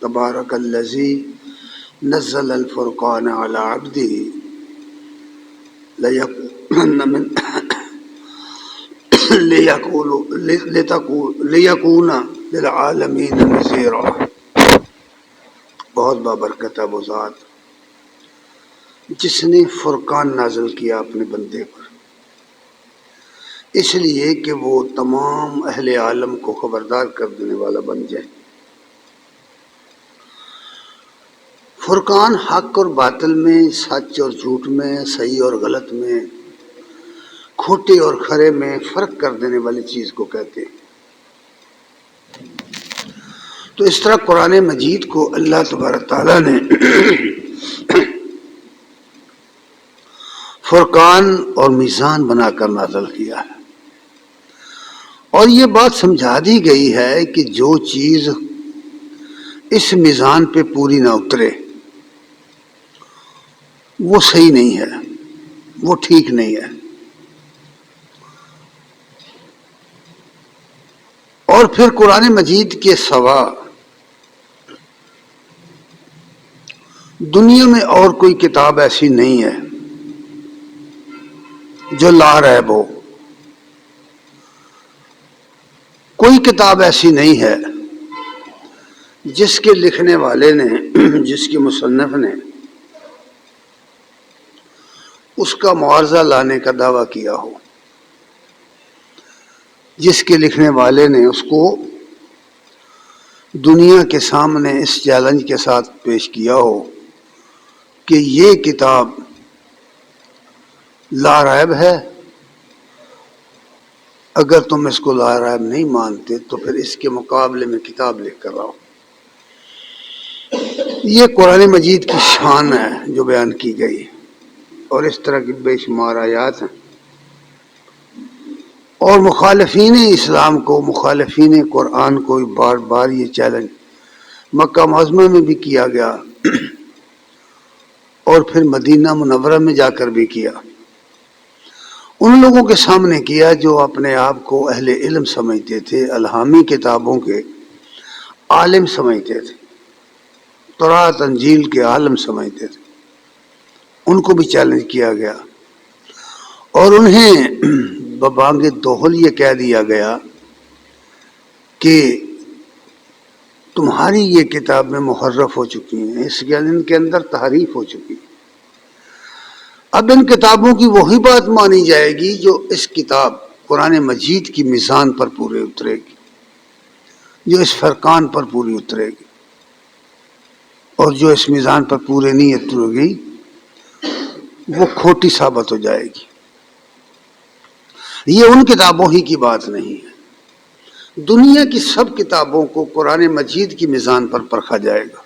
تبارک الذی نزل الفرقان علی عبدہ لیکون للعالمین نذیرا۔ بہت بابرکت ہے وہ ذات جس نے فرقان نازل کیا اپنے بندے پر، اس لیے کہ وہ تمام اہل عالم کو خبردار کر دینے والا بن جائے۔ فرقان حق اور باطل میں، سچ اور جھوٹ میں، صحیح اور غلط میں، کھوٹے اور کھرے میں فرق کر دینے والی چیز کو کہتے ہیں۔ تو اس طرح قرآن مجید کو اللہ تبارک تعالیٰ نے فرقان اور میزان بنا کر نازل کیا ہے، اور یہ بات سمجھا دی گئی ہے کہ جو چیز اس میزان پہ پوری نہ اترے وہ صحیح نہیں ہے، وہ ٹھیک نہیں ہے۔ اور پھر قرآن مجید کے سوا دنیا میں اور کوئی کتاب ایسی نہیں ہے جو لا ریب ہو، کوئی کتاب ایسی نہیں ہے جس کے لکھنے والے نے، جس کے مصنف نے اس کا معارضہ لانے کا دعویٰ کیا ہو، جس کے لکھنے والے نے اس کو دنیا کے سامنے اس چیلنج کے ساتھ پیش کیا ہو کہ یہ کتاب لا ریب ہے، اگر تم اس کو لا ریب نہیں مانتے تو پھر اس کے مقابلے میں کتاب لکھ کر آؤ۔ یہ قرآن مجید کی شان ہے جو بیان کی گئی، اور اس طرح کی بے شمار آیات ہیں۔ اور مخالفین اسلام کو، مخالفین قرآن کو بار بار یہ چیلنج مکہ معظمہ میں بھی کیا گیا اور پھر مدینہ منورہ میں جا کر بھی کیا۔ ان لوگوں کے سامنے کیا جو اپنے آپ کو اہل علم سمجھتے تھے، الہامی کتابوں کے عالم سمجھتے تھے، تورات انجیل کے عالم سمجھتے تھے، ان کو بھی چیلنج کیا گیا، اور انہیں ببانگ دوہل یہ کہہ دیا گیا کہ تمہاری یہ کتاب میں محرف ہو چکی ہیں، اس کے ان کے اندر تحریف ہو چکی ہے۔ اب ان کتابوں کی وہی بات مانی جائے گی جو اس کتاب قرآن مجید کی میزان پر پورے اترے گی، جو اس فرقان پر پوری اترے گی، اور جو اس میزان پر پورے نہیں اترے گی وہ کھوٹی ثابت ہو جائے گی۔ یہ ان کتابوں ہی کی بات نہیں ہے، دنیا کی سب کتابوں کو قرآن مجید کی میزان پر پرکھا جائے گا۔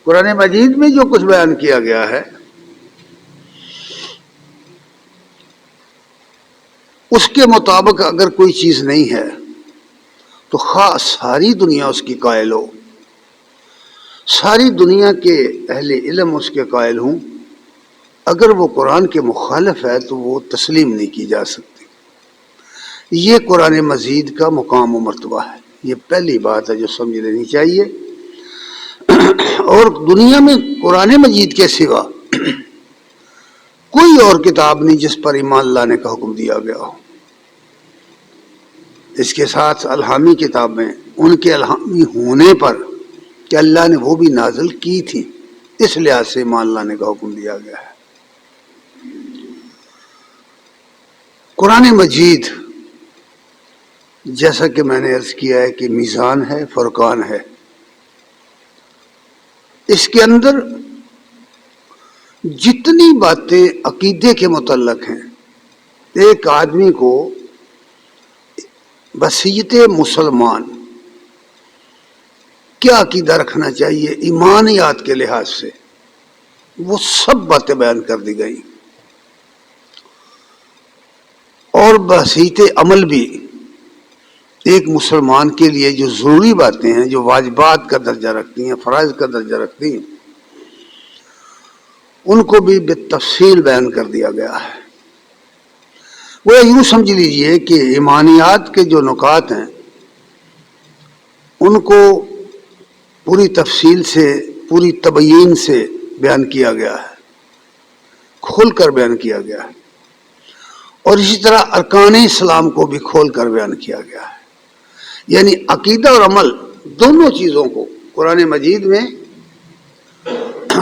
قرآن مجید میں جو کچھ بیان کیا گیا ہے اس کے مطابق اگر کوئی چیز نہیں ہے تو خواہ ساری دنیا اس کی قائل ہو، ساری دنیا کے اہل علم اس کے قائل ہوں، اگر وہ قرآن کے مخالف ہے تو وہ تسلیم نہیں کی جا سکتی۔ یہ قرآن مجید کا مقام و مرتبہ ہے، یہ پہلی بات ہے جو سمجھ لینی چاہیے۔ اور دنیا میں قرآن مجید کے سوا کوئی اور کتاب نہیں جس پر ایمان لانے کا حکم دیا گیا ہو۔ اس کے ساتھ الہامی کتابیں ان کے الہامی ہونے پر کہ اللہ نے وہ بھی نازل کی تھی، اس لحاظ سے ایمان لانے کا حکم دیا گیا ہے۔ قرآن مجید جیسا کہ میں نے عرض کیا ہے کہ میزان ہے، فرقان ہے، اس کے اندر جتنی باتیں عقیدے کے متعلق ہیں، ایک آدمی کو بصیرت مسلمان کیا عقیدہ رکھنا چاہیے ایمانیات کے لحاظ سے، وہ سب باتیں بیان کر دی گئی، اور بصیرت عمل بھی ایک مسلمان کے لیے جو ضروری باتیں ہیں، جو واجبات کا درجہ رکھتی ہیں، فرائض کا درجہ رکھتی ہیں، ان کو بھی بالتفصیل بیان کر دیا گیا ہے۔ وہ یوں سمجھ لیجئے کہ ایمانیات کے جو نکات ہیں ان کو پوری تفصیل سے، پوری تبیین سے بیان کیا گیا ہے، کھول کر بیان کیا گیا ہے، اور اسی طرح ارکان اسلام کو بھی کھول کر بیان کیا گیا ہے۔ یعنی عقیدہ اور عمل دونوں چیزوں کو قرآن مجید میں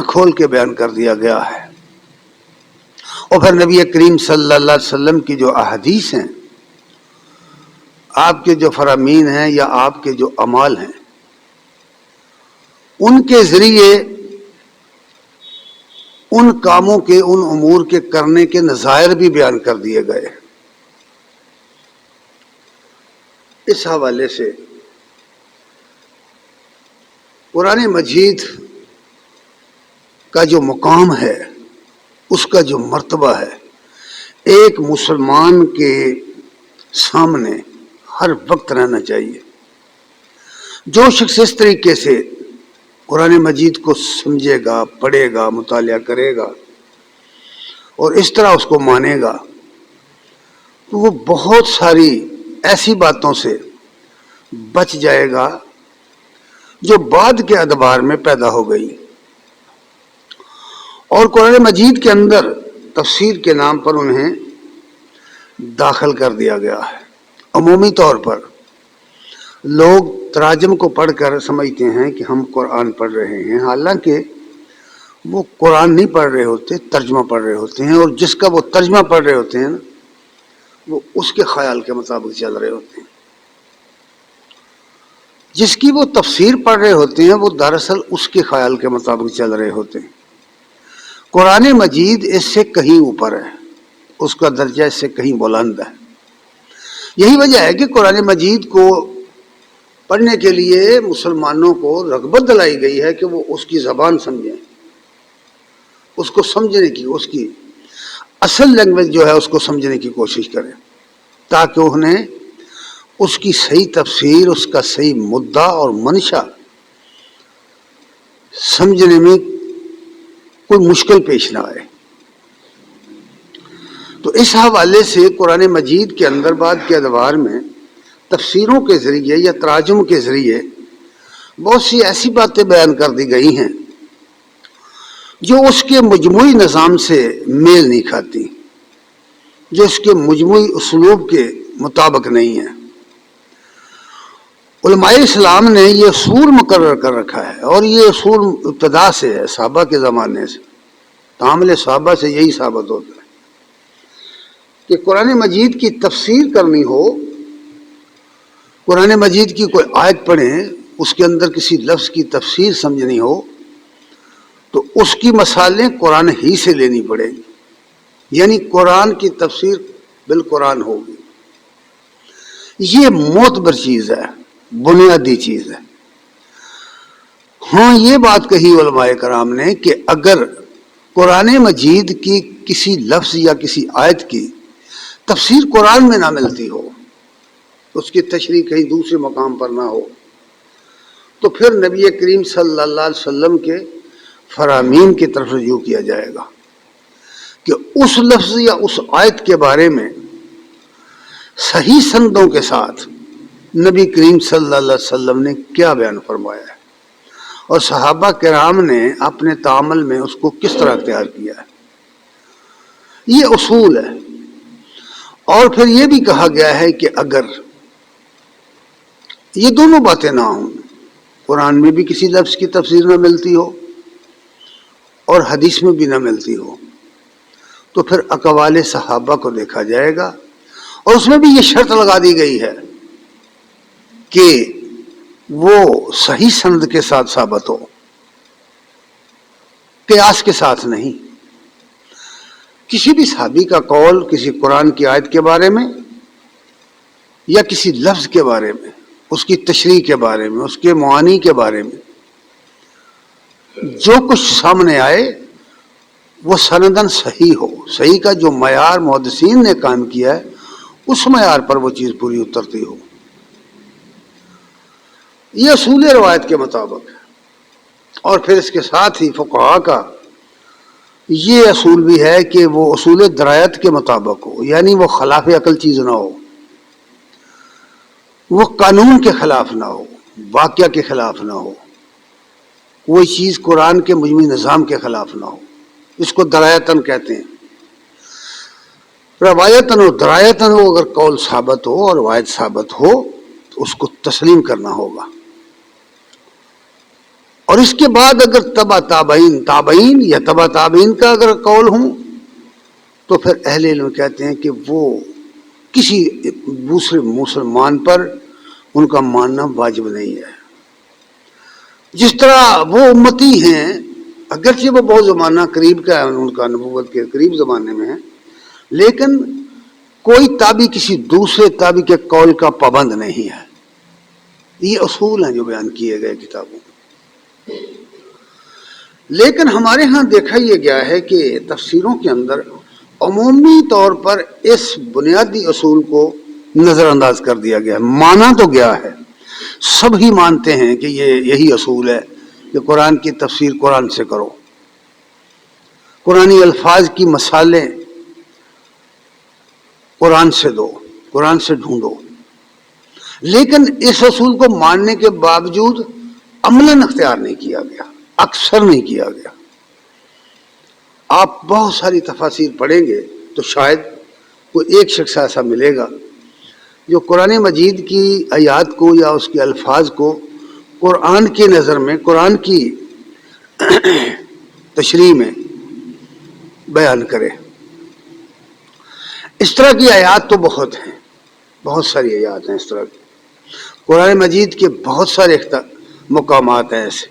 کھول کے بیان کر دیا گیا ہے۔ اور پھر نبی کریم صلی اللہ علیہ وسلم کی جو احادیث ہیں، آپ کے جو فرامین ہیں یا آپ کے جو اعمال ہیں، ان کے ذریعے ان کاموں کے، ان امور کے کرنے کے نظائر بھی بیان کر دیے گئے۔ اس حوالے سے قرآن مجید کا جو مقام ہے، اس کا جو مرتبہ ہے، ایک مسلمان کے سامنے ہر وقت رہنا چاہیے۔ جو شخص اس طریقے سے قرآن مجید کو سمجھے گا، پڑھے گا، مطالعہ کرے گا اور اس طرح اس کو مانے گا، تو وہ بہت ساری ایسی باتوں سے بچ جائے گا جو بعد کے ادوار میں پیدا ہو گئی۔ اور قرآن مجید کے اندر تفسیر کے نام پر انہیں داخل کر دیا گیا ہے۔ عمومی طور پر لوگ تراجم کو پڑھ کر سمجھتے ہیں کہ ہم قرآن پڑھ رہے ہیں، حالانکہ وہ قرآن نہیں پڑھ رہے ہوتے، ترجمہ پڑھ رہے ہوتے ہیں، اور جس کا وہ ترجمہ پڑھ رہے ہوتے ہیں وہ اس کے خیال کے مطابق چل رہے ہوتے ہیں۔ جس کی وہ تفسیر پڑھ رہے ہوتے ہیں وہ دراصل اس کے خیال کے مطابق چل رہے ہوتے ہیں۔ قرآن مجید اس سے کہیں اوپر ہے، اس کا درجہ اس سے کہیں بلند ہے۔ یہی وجہ ہے کہ قرآن مجید کو پڑھنے کے لیے مسلمانوں کو رغبت دلائی گئی ہے کہ وہ اس کی زبان سمجھیں، اس کو سمجھنے کی، اس کی اصل لینگویج جو ہے اس کو سمجھنے کی کوشش کریں، تاکہ انہیں اس کی صحیح تفسیر، اس کا صحیح مدعا اور منشا سمجھنے میں کوئی مشکل پیش نہ آئے۔ تو اس حوالے سے قرآن مجید کے اندر بعد کے ادوار میں تفسیروں کے ذریعے یا تراجم کے ذریعے بہت سی ایسی باتیں بیان کر دی گئی ہیں جو اس کے مجموعی نظام سے میل نہیں کھاتی، جو اس کے مجموعی اسلوب کے مطابق نہیں ہے۔ علماء اسلام نے یہ اصول مقرر کر رکھا ہے، اور یہ اصول ابتدا سے ہے، صحابہ کے زمانے سے، تعامل صحابہ سے یہی ثابت ہوتا ہے کہ قرآن مجید کی تفسیر کرنی ہو، قرآن مجید کی کوئی آیت پڑھیں، اس کے اندر کسی لفظ کی تفسیر سمجھنی ہو تو اس کی مثالیں قرآن ہی سے لینی پڑیں گی، یعنی قرآن کی تفسیر بالقرآن ہوگی۔ یہ معتبر چیز ہے، بنیادی چیز ہے۔ ہاں، یہ بات کہی علماء کرام نے کہ اگر قرآن مجید کی کسی لفظ یا کسی آیت کی تفسیر قرآن میں نہ ملتی ہو، اس کی تشریح کہیں دوسرے مقام پر نہ ہو، تو پھر نبی کریم صلی اللہ علیہ وسلم کے فرامین کی طرف رجوع کیا جائے گا کہ اس لفظ یا اس آیت کے بارے میں صحیح سندوں کے ساتھ نبی کریم صلی اللہ علیہ وسلم نے کیا بیان فرمایا ہے، اور صحابہ کرام نے اپنے تعامل میں اس کو کس طرح اختیار کیا ہے۔ یہ اصول ہے۔ اور پھر یہ بھی کہا گیا ہے کہ اگر یہ دونوں باتیں نہ ہوں، قرآن میں بھی کسی لفظ کی تفسیر نہ ملتی ہو اور حدیث میں بھی نہ ملتی ہو، تو پھر اقوال صحابہ کو دیکھا جائے گا، اور اس میں بھی یہ شرط لگا دی گئی ہے کہ وہ صحیح سند کے ساتھ ثابت ہو، قیاس کے ساتھ نہیں۔ کسی بھی صحابی کا قول کسی قرآن کی آیت کے بارے میں یا کسی لفظ کے بارے میں، اس کی تشریح کے بارے میں، اس کے معانی کے بارے میں جو کچھ سامنے آئے وہ سندن صحیح ہو، صحیح کا جو معیار محدثین نے قائم کیا ہے اس معیار پر وہ چیز پوری اترتی ہو۔ یہ اصول روایت کے مطابق ہے۔ اور پھر اس کے ساتھ ہی فقہاء کا یہ اصول بھی ہے کہ وہ اصول درایت کے مطابق ہو، یعنی وہ خلاف عقل چیز نہ ہو، وہ قانون کے خلاف نہ ہو، واقعہ کے خلاف نہ ہو، کوئی چیز قرآن کے مجموعی نظام کے خلاف نہ ہو، اس کو درایتاً کہتے ہیں۔ روایتاً اور درایتاً ہو، اگر قول ثابت ہو اور روایت ثابت ہو تو اس کو تسلیم کرنا ہوگا۔ اور اس کے بعد اگر تبع تابعین یا تبع تابعین کا اگر قول ہوں تو پھر اہل علم کہتے ہیں کہ وہ کسی دوسرے مسلمان پر ان کا ماننا واجب نہیں ہے۔ جس طرح وہ امتی ہیں، اگرچہ وہ بہت زمانہ قریب کا ہے، ان کا نبوت کے قریب زمانے میں ہے، لیکن کوئی تابعی کسی دوسرے تابعی کے قول کا پابند نہیں ہے۔ یہ اصول ہیں جو بیان کیے گئے کتابوں میں۔ لیکن ہمارے ہاں دیکھا یہ گیا ہے کہ تفسیروں کے اندر عمومی طور پر اس بنیادی اصول کو نظر انداز کر دیا گیا ہے۔ مانا تو گیا ہے، سب ہی مانتے ہیں کہ یہی اصول ہے کہ قرآن کی تفسیر قرآن سے کرو، قرآنی الفاظ کی مثالیں قرآن سے دو، قرآن سے ڈھونڈو۔ لیکن اس اصول کو ماننے کے باوجود عملاً اختیار نہیں کیا گیا، اکثر نہیں کیا گیا۔ آپ بہت ساری تفاسیر پڑھیں گے تو شاید کوئی ایک شخص ایسا ملے گا جو قرآن مجید کی آیات کو یا اس کے الفاظ کو قرآن کی نظر میں، قرآن کی تشریح میں بیان کرے۔ اس طرح کی آیات تو بہت ہیں، بہت ساری آیات ہیں اس طرح کی۔ قرآن مجید کے بہت سارے مقامات ہیں ایسے،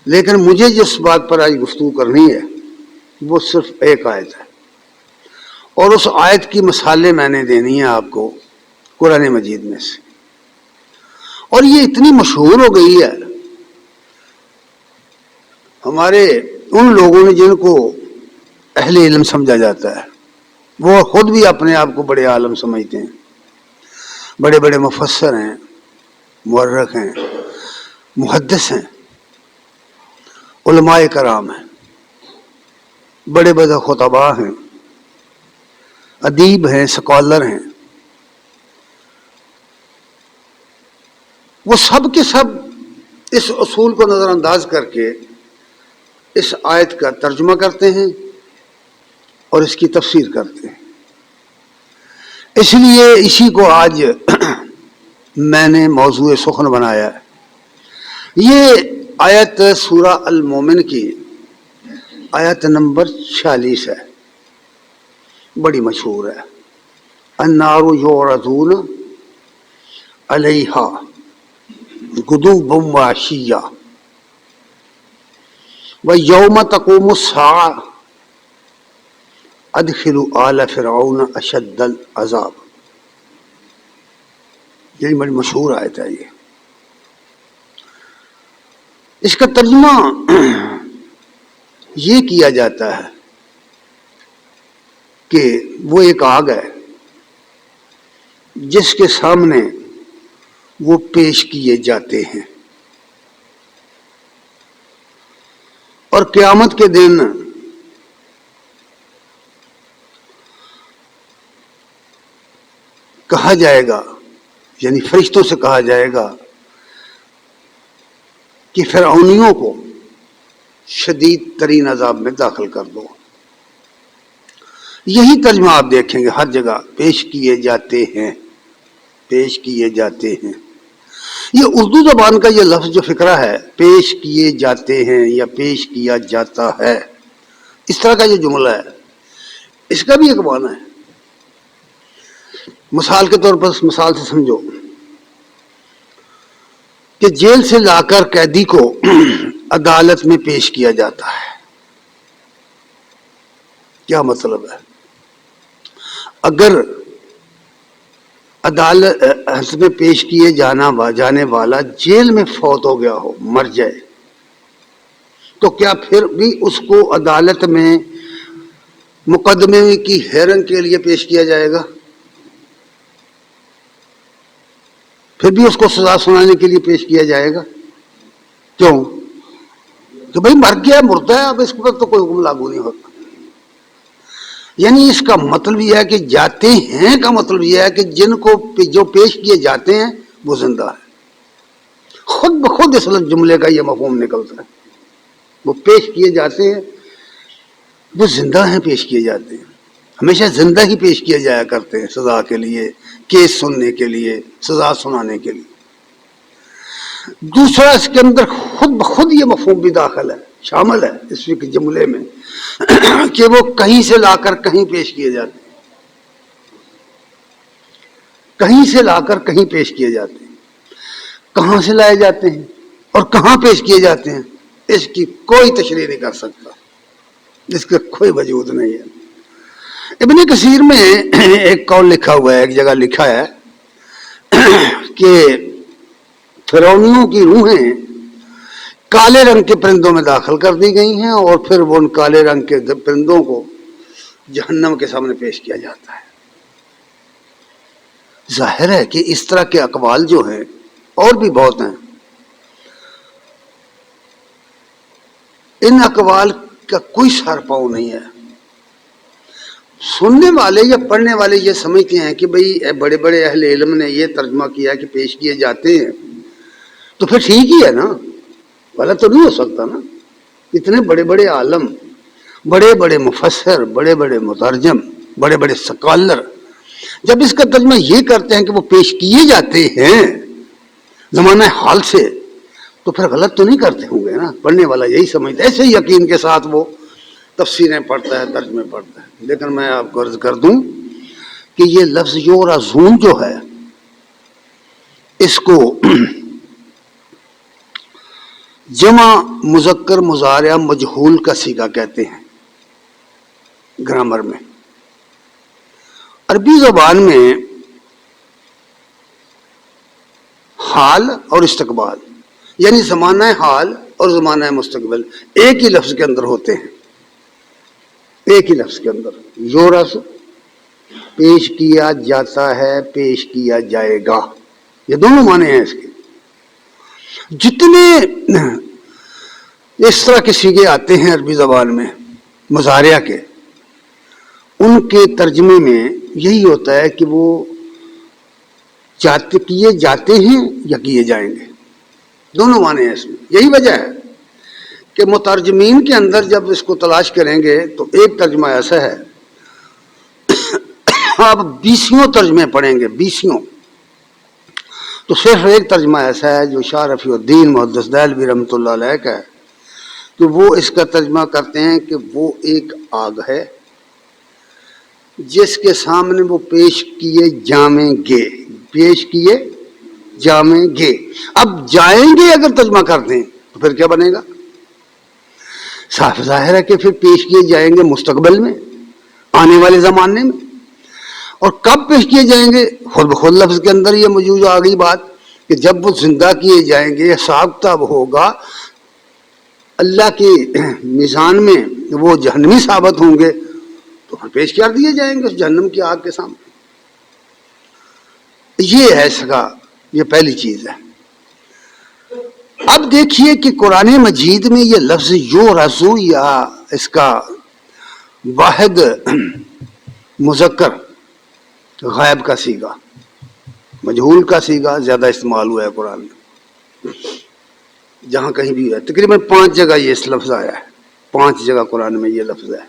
لیکن مجھے جس بات پر آج گفتگو کرنی ہے وہ صرف ایک آیت ہے، اور اس آیت کی مثالیں میں نے دینی ہیں آپ کو قرآن مجید میں سے۔ اور یہ اتنی مشہور ہو گئی ہے ہمارے ان لوگوں نے جن کو اہل علم سمجھا جاتا ہے، وہ خود بھی اپنے آپ کو بڑے عالم سمجھتے ہیں، بڑے بڑے مفسر ہیں، مورخ ہیں، محدث ہیں، علماء کرام ہیں، بڑے بڑے خطباء ہیں، ادیب ہیں، سکالر ہیں۔ وہ سب کے سب اس اصول کو نظر انداز کر کے اس آیت کا ترجمہ کرتے ہیں اور اس کی تفسیر کرتے ہیں۔ اس لیے اسی کو آج میں نے موضوع سخن بنایا ہے۔ یہ آیت سورہ المومن کی آیت نمبر 46 ہے، بڑی مشہور ہے۔ النار یعرضون علیہا غدوا وعشیا ویوم تقوم الساعہ ادخلوا آل فرعون اشد العذاب۔ یہ بڑی مشہور آیت ہے۔ یہ اس کا ترجمہ یہ کیا جاتا ہے کہ وہ ایک آگ ہے جس کے سامنے وہ پیش کیے جاتے ہیں، اور قیامت کے دن کہا جائے گا، یعنی فرشتوں سے کہا جائے گا کہ فرعونیوں کو شدید ترین عذاب میں داخل کر دو۔ یہی ترجمہ آپ دیکھیں گے ہر جگہ، پیش کیے جاتے ہیں، پیش کیے جاتے ہیں۔ یہ اردو زبان کا یہ لفظ جو فقرہ ہے، پیش کیے جاتے ہیں یا پیش کیا جاتا ہے، اس طرح کا جو جملہ ہے، اس کا بھی ایک معنی ہے۔ مثال کے طور پر مثال سے سمجھو کہ جیل سے لا کر قیدی کو عدالت میں پیش کیا جاتا ہے۔ کیا مطلب ہے؟ اگر عدالت میں پیش کیے جانے والا جیل میں فوت ہو گیا ہو، مر جائے، تو کیا پھر بھی اس کو عدالت میں مقدمے کی ہیرنگ کے لیے پیش کیا جائے گا؟ پھر بھی اس کو سزا سنانے کے لیے پیش کیا جائے گا؟ کیوں؟ کہ بھائی مر گیا، مردہ ہے، اب اس پر تو کوئی حکم لاگو نہیں ہوتا۔ یعنی اس کا مطلب یہ ہے کہ جاتے ہیں کا مطلب یہ ہے کہ جن کو جو پیش کیے جاتے ہیں وہ زندہ ہے، خود بخود اس جملے کا یہ مفہوم نکلتا ہے. وہ پیش کیے جاتے ہیں، وہ زندہ ہیں، پیش کیے جاتے ہیں، ہمیشہ زندہ ہی پیش کیے جایا کرتے ہیں سزا کے لیے، کیس سننے کے لیے، سزا سنانے کے لیے. دوسرا اس کے اندر خود بخود یہ مفہوم بھی داخل ہے، شامل ہے اس کے جملے میں کہ وہ کہیں سے لا کر کہیں پیش کیے جاتے ہیں، کہیں سے لا کر کہیں پیش کیے جاتے ہیں. کہاں سے لائے جاتے ہیں اور کہاں پیش کیے جاتے ہیں اس کی کوئی تشریح نہیں کر سکتا، اس کا کوئی وجود نہیں ہے. ابن کثیر میں ایک قول لکھا ہوا ہے، ایک جگہ لکھا ہے کہ فرعونیوں کی روحیں کالے رنگ کے پرندوں میں داخل کر دی گئی ہیں اور پھر وہ ان کالے رنگ کے پرندوں کو جہنم کے سامنے پیش کیا جاتا ہے. ظاہر ہے کہ اس طرح کے اقوال جو ہیں اور بھی بہت ہیں، ان اقوال کا کوئی سر پاؤں نہیں ہے. سننے والے یا پڑھنے والے یہ سمجھتے ہیں کہ بھئی بڑے بڑے اہل علم نے یہ ترجمہ کیا کہ پیش کیے جاتے ہیں تو پھر ٹھیک ہی ہے نا، غلط تو نہیں ہو سکتا نا. اتنے بڑے بڑے عالم، بڑے بڑے مفسر، بڑے بڑے مترجم، بڑے بڑے سکالر جب اس کا ترجمہ یہ کرتے ہیں کہ وہ پیش کیے جاتے ہیں زمانہ حال سے، تو پھر غلط تو نہیں کرتے ہوں گے نا. پڑھنے والا یہی سمجھتا ہے، ایسے یقین کے ساتھ وہ تفسیریں پڑھتا ہے، ترجمے پڑھتا ہے. لیکن میں آپ کو عرض کر دوں کہ یہ لفظ یورزون جو ہے اس کو جمع مذکر مضارع مجہول کا صیغہ کہتے ہیں گرامر میں. عربی زبان میں حال اور استقبال یعنی زمانہ حال اور زمانہ مستقبل ایک ہی لفظ کے اندر ہوتے ہیں، ایک ہی لفظ کے اندر. یورس پیش کیا جاتا ہے، پیش کیا جائے گا، یہ دونوں معنی ہیں اس کے. جتنے اس طرح کے صیغے آتے ہیں عربی زبان میں مضارع کے، ان کے ترجمے میں یہی ہوتا ہے کہ وہ کیے جاتے ہیں یا کیے جائیں گے، دونوں معنی ہیں اس میں. یہی وجہ ہے کہ مترجمین کے اندر جب اس کو تلاش کریں گے تو ایک ترجمہ ایسا ہے، آپ 20 ترجمے پڑھیں گے، 20، تو صرف ایک ترجمہ ایسا ہے جو شاہ رفیع الدین محدث دہلوی رحمۃ اللہ علیہ کا ہے کہ وہ اس کا ترجمہ کرتے ہیں کہ وہ ایک آگ ہے جس کے سامنے وہ پیش کیے جائیں گے، پیش کیے جائیں گے. اب جائیں گے اگر ترجمہ کرتے ہیں تو پھر کیا بنے گا؟ صاف ظاہر ہے کہ پھر پیش کیے جائیں گے مستقبل میں، آنے والے زمانے میں. اور کب پیش کیے جائیں گے؟ خود بخود لفظ کے اندر یہ موجود آ گئی بات کہ جب وہ زندہ کیے جائیں گے، حساب کتاب ہوگا، اللہ کے میزان میں وہ جہنمی ثابت ہوں گے تو پھر پیش کر دیے جائیں گے اس جہنم کی آگ کے سامنے. یہ ہے اس کا، یہ پہلی چیز ہے. اب دیکھیے کہ قرآن مجید میں یہ لفظ یورزو یا اس کا واحد مذکر غائب کا صیغہ، مجہول کا صیغہ زیادہ استعمال ہوا ہے قرآن میں. جہاں کہیں بھی ہے تقریباً 5 جگہ یہ اس لفظ آیا ہے، 5 جگہ قرآن میں یہ لفظ ہے.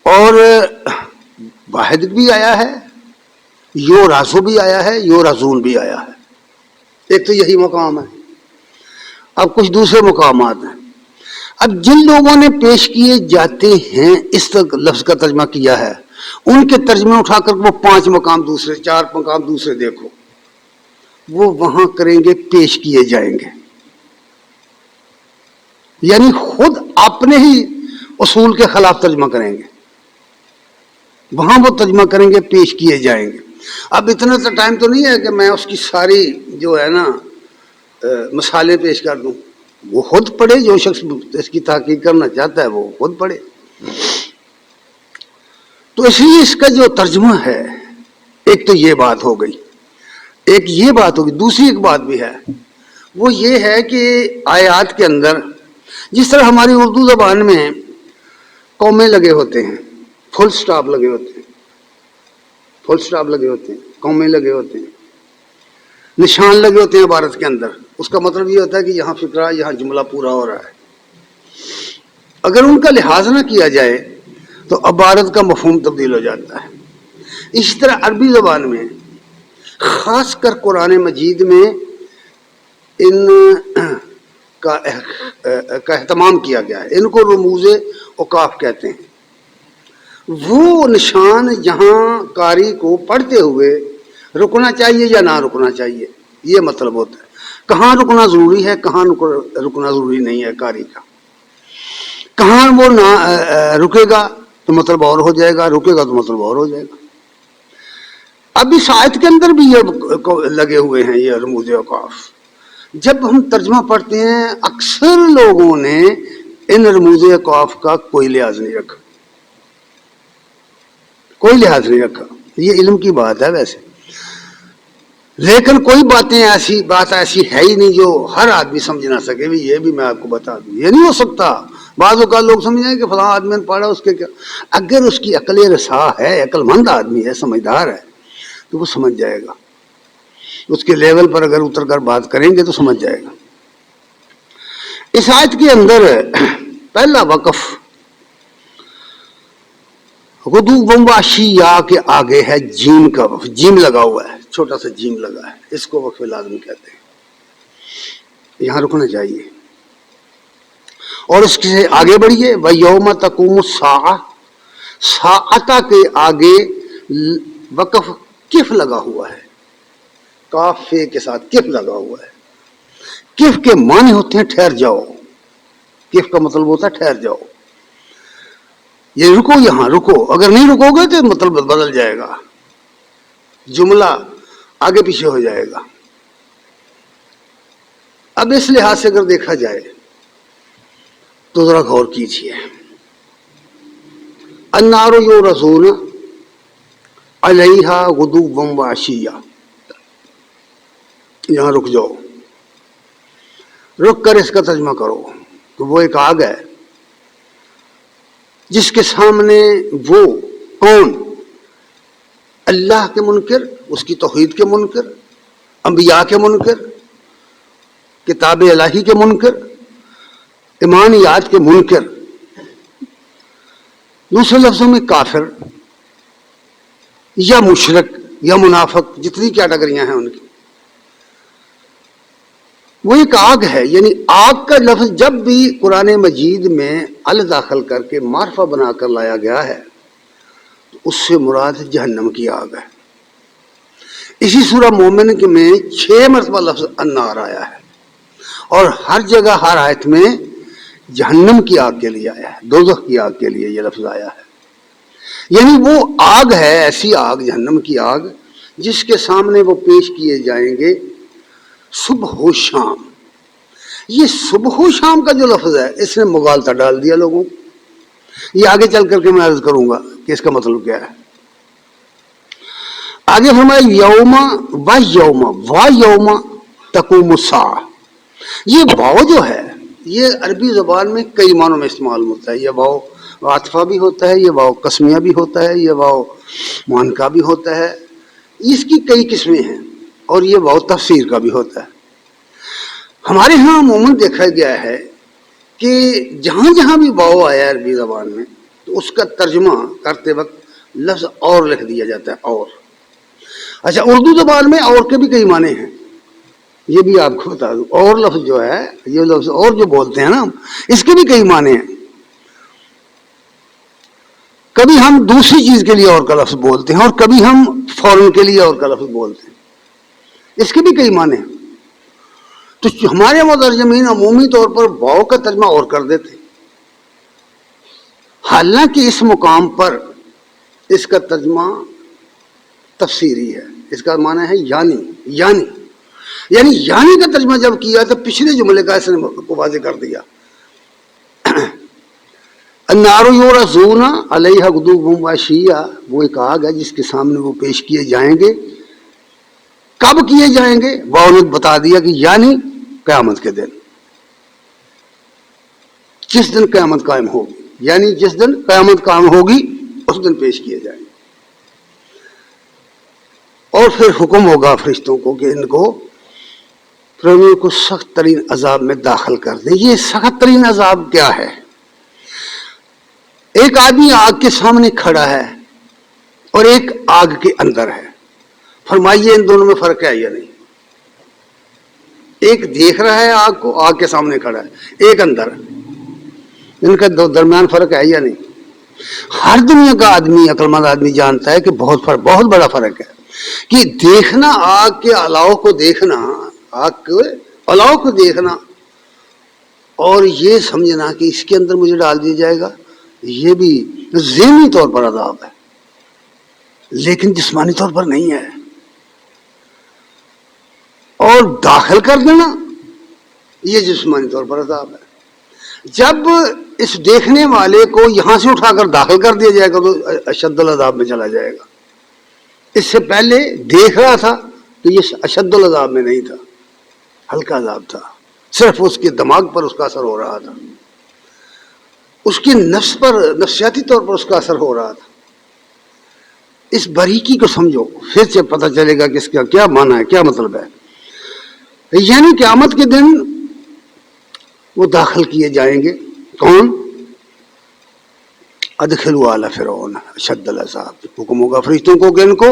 اور واحد بھی آیا ہے، یورازو بھی آیا ہے، یورزون بھی آیا ہے. ایک تو یہی مقام ہے. اب کچھ دوسرے مقامات ہیں. اب جن لوگوں نے پیش کیے جاتے ہیں اس تک لفظ کا ترجمہ کیا ہے، ان کے ترجمے اٹھا کر وہ 5 مقام دوسرے، 4 مقام دوسرے دیکھو، وہ وہاں کریں گے پیش کیے جائیں گے، یعنی خود اپنے ہی اصول کے خلاف ترجمہ کریں گے. وہاں وہ ترجمہ کریں گے پیش کیے جائیں گے. اب اتنا تو ٹائم تو نہیں ہے کہ میں اس کی ساری جو ہے نا مثالیں پیش کر دوں. وہ خود پڑھے، جو شخص اس کی تحقیق کرنا چاہتا ہے وہ خود پڑھے. تو اس لیے اس کا جو ترجمہ ہے، ایک تو یہ بات ہو گئی، ایک یہ بات ہوگی. دوسری ایک بات بھی ہے، وہ یہ ہے کہ آیات کے اندر جس طرح ہماری اردو زبان میں قومیں لگے ہوتے ہیں، فل سٹاپ لگے ہوتے ہیں، فل سٹاپ لگے ہوتے ہیں، قومیں لگے ہوتے ہیں، نشان لگے ہوتے ہیں عبارت کے اندر، اس کا مطلب یہ ہوتا ہے کہ یہاں فقرہ، یہاں جملہ پورا ہو رہا ہے۔ اگر ان کا لحاظ نہ کیا جائے تو عبارت کا مفہوم تبدیل ہو جاتا ہے۔ اسی طرح عربی زبان میں خاص کر قرآن مجید میں ان کا اہتمام کیا گیا ہے۔ ان کو رموز اوقاف کہتے ہیں۔ وہ نشان جہاں قاری کو پڑھتے ہوئے رکنا چاہیے یا نہ رکنا چاہیے، یہ مطلب ہوتا ہے۔ کہاں رکنا ضروری ہے، کہاں رکنا ضروری نہیں ہے قاری کا، کہاں وہ نہ رکے گا تو مطلب اور ہو جائے گا، رکے گا تو مطلب اور ہو جائے گا۔ اب اس آیت کے اندر بھی یہ لگے ہوئے ہیں یہ رموز اوقاف۔ جب ہم ترجمہ پڑھتے ہیں اکثر لوگوں نے ان رموز اوقاف کا کوئی لحاظ نہیں رکھا، کوئی لحاظ نہیں رکھا۔ یہ علم کی بات ہے ویسے، لیکن کوئی بات ایسی ہے ہی نہیں جو ہر آدمی سمجھ نہ سکے۔ بھی یہ بھی میں آپ کو بتا دوں، یہ نہیں ہو سکتا۔ بعض اوقات لوگ سمجھیں کہ فلاں آدمی نے پڑھا، اس کے کیا، اگر اس کی عقل رسا ہے، عقل مند آدمی ہے، سمجھدار ہے، تو وہ سمجھ جائے گا۔ اس کے لیول پر اگر اتر کر بات کریں گے تو سمجھ جائے گا۔ اس آیت کے اندر پہلا وقف غدو واشیا کے آگے ہے جیم کا وقف، جیم لگا ہوا ہے، چھوٹا سا جیم لگا ہے، اس کو وقف لازمی کہتے ہیں۔ یہاں رکنا چاہیے۔ اور اس سے آگے بڑھیے، وَيَوْمَ تَقُومُ السَّاعَةُ، ساعتہ کے آگے وقف کف لگا ہوا ہے، کاف فے کے ساتھ کف لگا ہوا ہے۔ کف کے معنی ہوتے ہیں ٹھہر جاؤ، کف کا مطلب ہوتا ہے ٹھہر جاؤ، یہ رکو، یہاں رکو۔ اگر نہیں رکو گے تو مطلب بدل جائے گا، جملہ آگے پیچھے ہو جائے گا۔ اب اس لحاظ سے اگر دیکھا جائے تو ذرا غور کیجیے۔ النار یعرضون علیہا غدوا وعشیا، یہاں رک جاؤ، رک کر اس کا ترجمہ کرو۔ تو وہ ایک آگ ہے جس کے سامنے وہ کون؟ اللہ کے منکر، اس کی توحید کے منکر، انبیاء کے منکر، کتاب الہی کے منکر، ایمانیات کے منکر، دوسرے لفظوں میں کافر یا مشرک یا منافق، جتنی کیٹیگریاں ہیں ان کی، وہ ایک آگ ہے۔ یعنی آگ کا لفظ جب بھی قرآن مجید میں ال داخل کر کے معرفہ بنا کر لایا گیا ہے تو اس سے مراد جہنم کی آگ ہے۔ اسی سورہ مومن میں 6 مرتبہ لفظ النار آیا ہے، اور ہر جگہ ہر آیت میں جہنم کی آگ کے لیے آیا ہے، دوزخ کی آگ کے لیے یہ لفظ آیا ہے۔ یعنی وہ آگ ہے، ایسی آگ، جہنم کی آگ، جس کے سامنے وہ پیش کیے جائیں گے صبح و شام۔ یہ صبح و شام کا جو لفظ ہے اس نے مغالطہ ڈال دیا لوگوں کو۔ یہ آگے چل کر کے میں عرض کروں گا کہ اس کا مطلب کیا ہے۔ آگے فرمایا یوم و یوم تقوم الساعہ۔ یہ واو جو ہے یہ عربی زبان میں کئی معنوں میں استعمال ہوتا ہے۔ یہ واو عاطفہ بھی ہوتا ہے، یہ واو قسمیہ بھی ہوتا ہے، یہ واو معنکہ بھی ہوتا ہے، اس کی کئی قسمیں ہیں، اور یہ واو تفسیر کا بھی ہوتا ہے۔ ہمارے ہاں عموماً دیکھا گیا ہے کہ جہاں جہاں بھی واو آیا ہے عربی زبان میں تو اس کا ترجمہ کرتے وقت لفظ اور لکھ دیا جاتا ہے، اور۔ اچھا، اردو زبان میں اور کے بھی کئی معنی ہیں، یہ بھی آپ کو بتا دوں۔ اور لفظ جو ہے، یہ لفظ اور جو بولتے ہیں نا، اس کے بھی کئی معنی ہیں۔ کبھی ہم دوسری چیز کے لیے اور کا لفظ بولتے ہیں، اور کبھی ہم فوراً کے لیے اور کا لفظ بولتے ہیں، اس کے بھی کئی معنی ہیں۔ تو ہمارے مترجمین عمومی طور پر واو کا ترجمہ اور کر دیتے، حالانکہ اس مقام پر اس کا ترجمہ تفسیری ہے۔ اس کا معنی ہے یعنی کا ترجمہ جب کیا تو پچھلے جملے کا اس نے کو واضح کر دیا۔ النار یعرضون علیہا غدوا وعشیا، وہ ایک آگ ہے جس کے سامنے وہ پیش کیے جائیں گے۔ کب کیے جائیں گے؟ واو نے بتا دیا کہ یعنی قیامت کے دن، جس دن قیامت قائم ہوگی، یعنی جس دن قیامت قائم ہوگی اس دن پیش کیے جائیں گے۔ اور پھر حکم ہوگا فرشتوں کو کہ ان کو فرعون کو سخت ترین عذاب میں داخل کر دیں. یہ سخت ترین عذاب کیا ہے؟ ایک آدمی آگ کے سامنے کھڑا ہے اور ایک آگ کے اندر ہے. فرمائیے ان دونوں میں فرق ہے یا نہیں؟ ایک دیکھ رہا ہے آگ کو، آگ کے سامنے کھڑا ہے، ایک اندر. ان کا درمیان فرق ہے یا نہیں؟ ہر دنیا کا آدمی، عقل مند آدمی جانتا ہے کہ بہت بڑا فرق ہے کہ دیکھنا آگ کے الاؤ کو دیکھنا، آگ کے الاؤ کو دیکھنا اور یہ سمجھنا کہ اس کے اندر مجھے ڈال دیا جائے گا، یہ بھی ذہنی طور پر عذاب ہے لیکن جسمانی طور پر نہیں ہے. اور داخل کر دینا یہ جسمانی طور پر عذاب ہے. جب اس دیکھنے والے کو یہاں سے اٹھا کر داخل کر دیا جائے گا تو اشد العذاب میں چلا جائے گا. اس سے پہلے دیکھ رہا تھا تو یہ اشد العذاب میں نہیں تھا، ہلکا عذاب تھا، صرف اس کے دماغ پر اس کا اثر ہو رہا تھا، اس کی نفس پر، نفسیاتی طور پر اس کا اثر ہو رہا تھا. اس باریکی کو سمجھو، پھر سے پتہ چلے گا کہ اس کا کیا معنی ہے، کیا مطلب ہے. یعنی قیامت کے دن وہ داخل کیے جائیں گے. کون؟ ادخلوا آل فرعون اشد العذاب. حکم ہوگا فرشتوں کو کہ ان کو،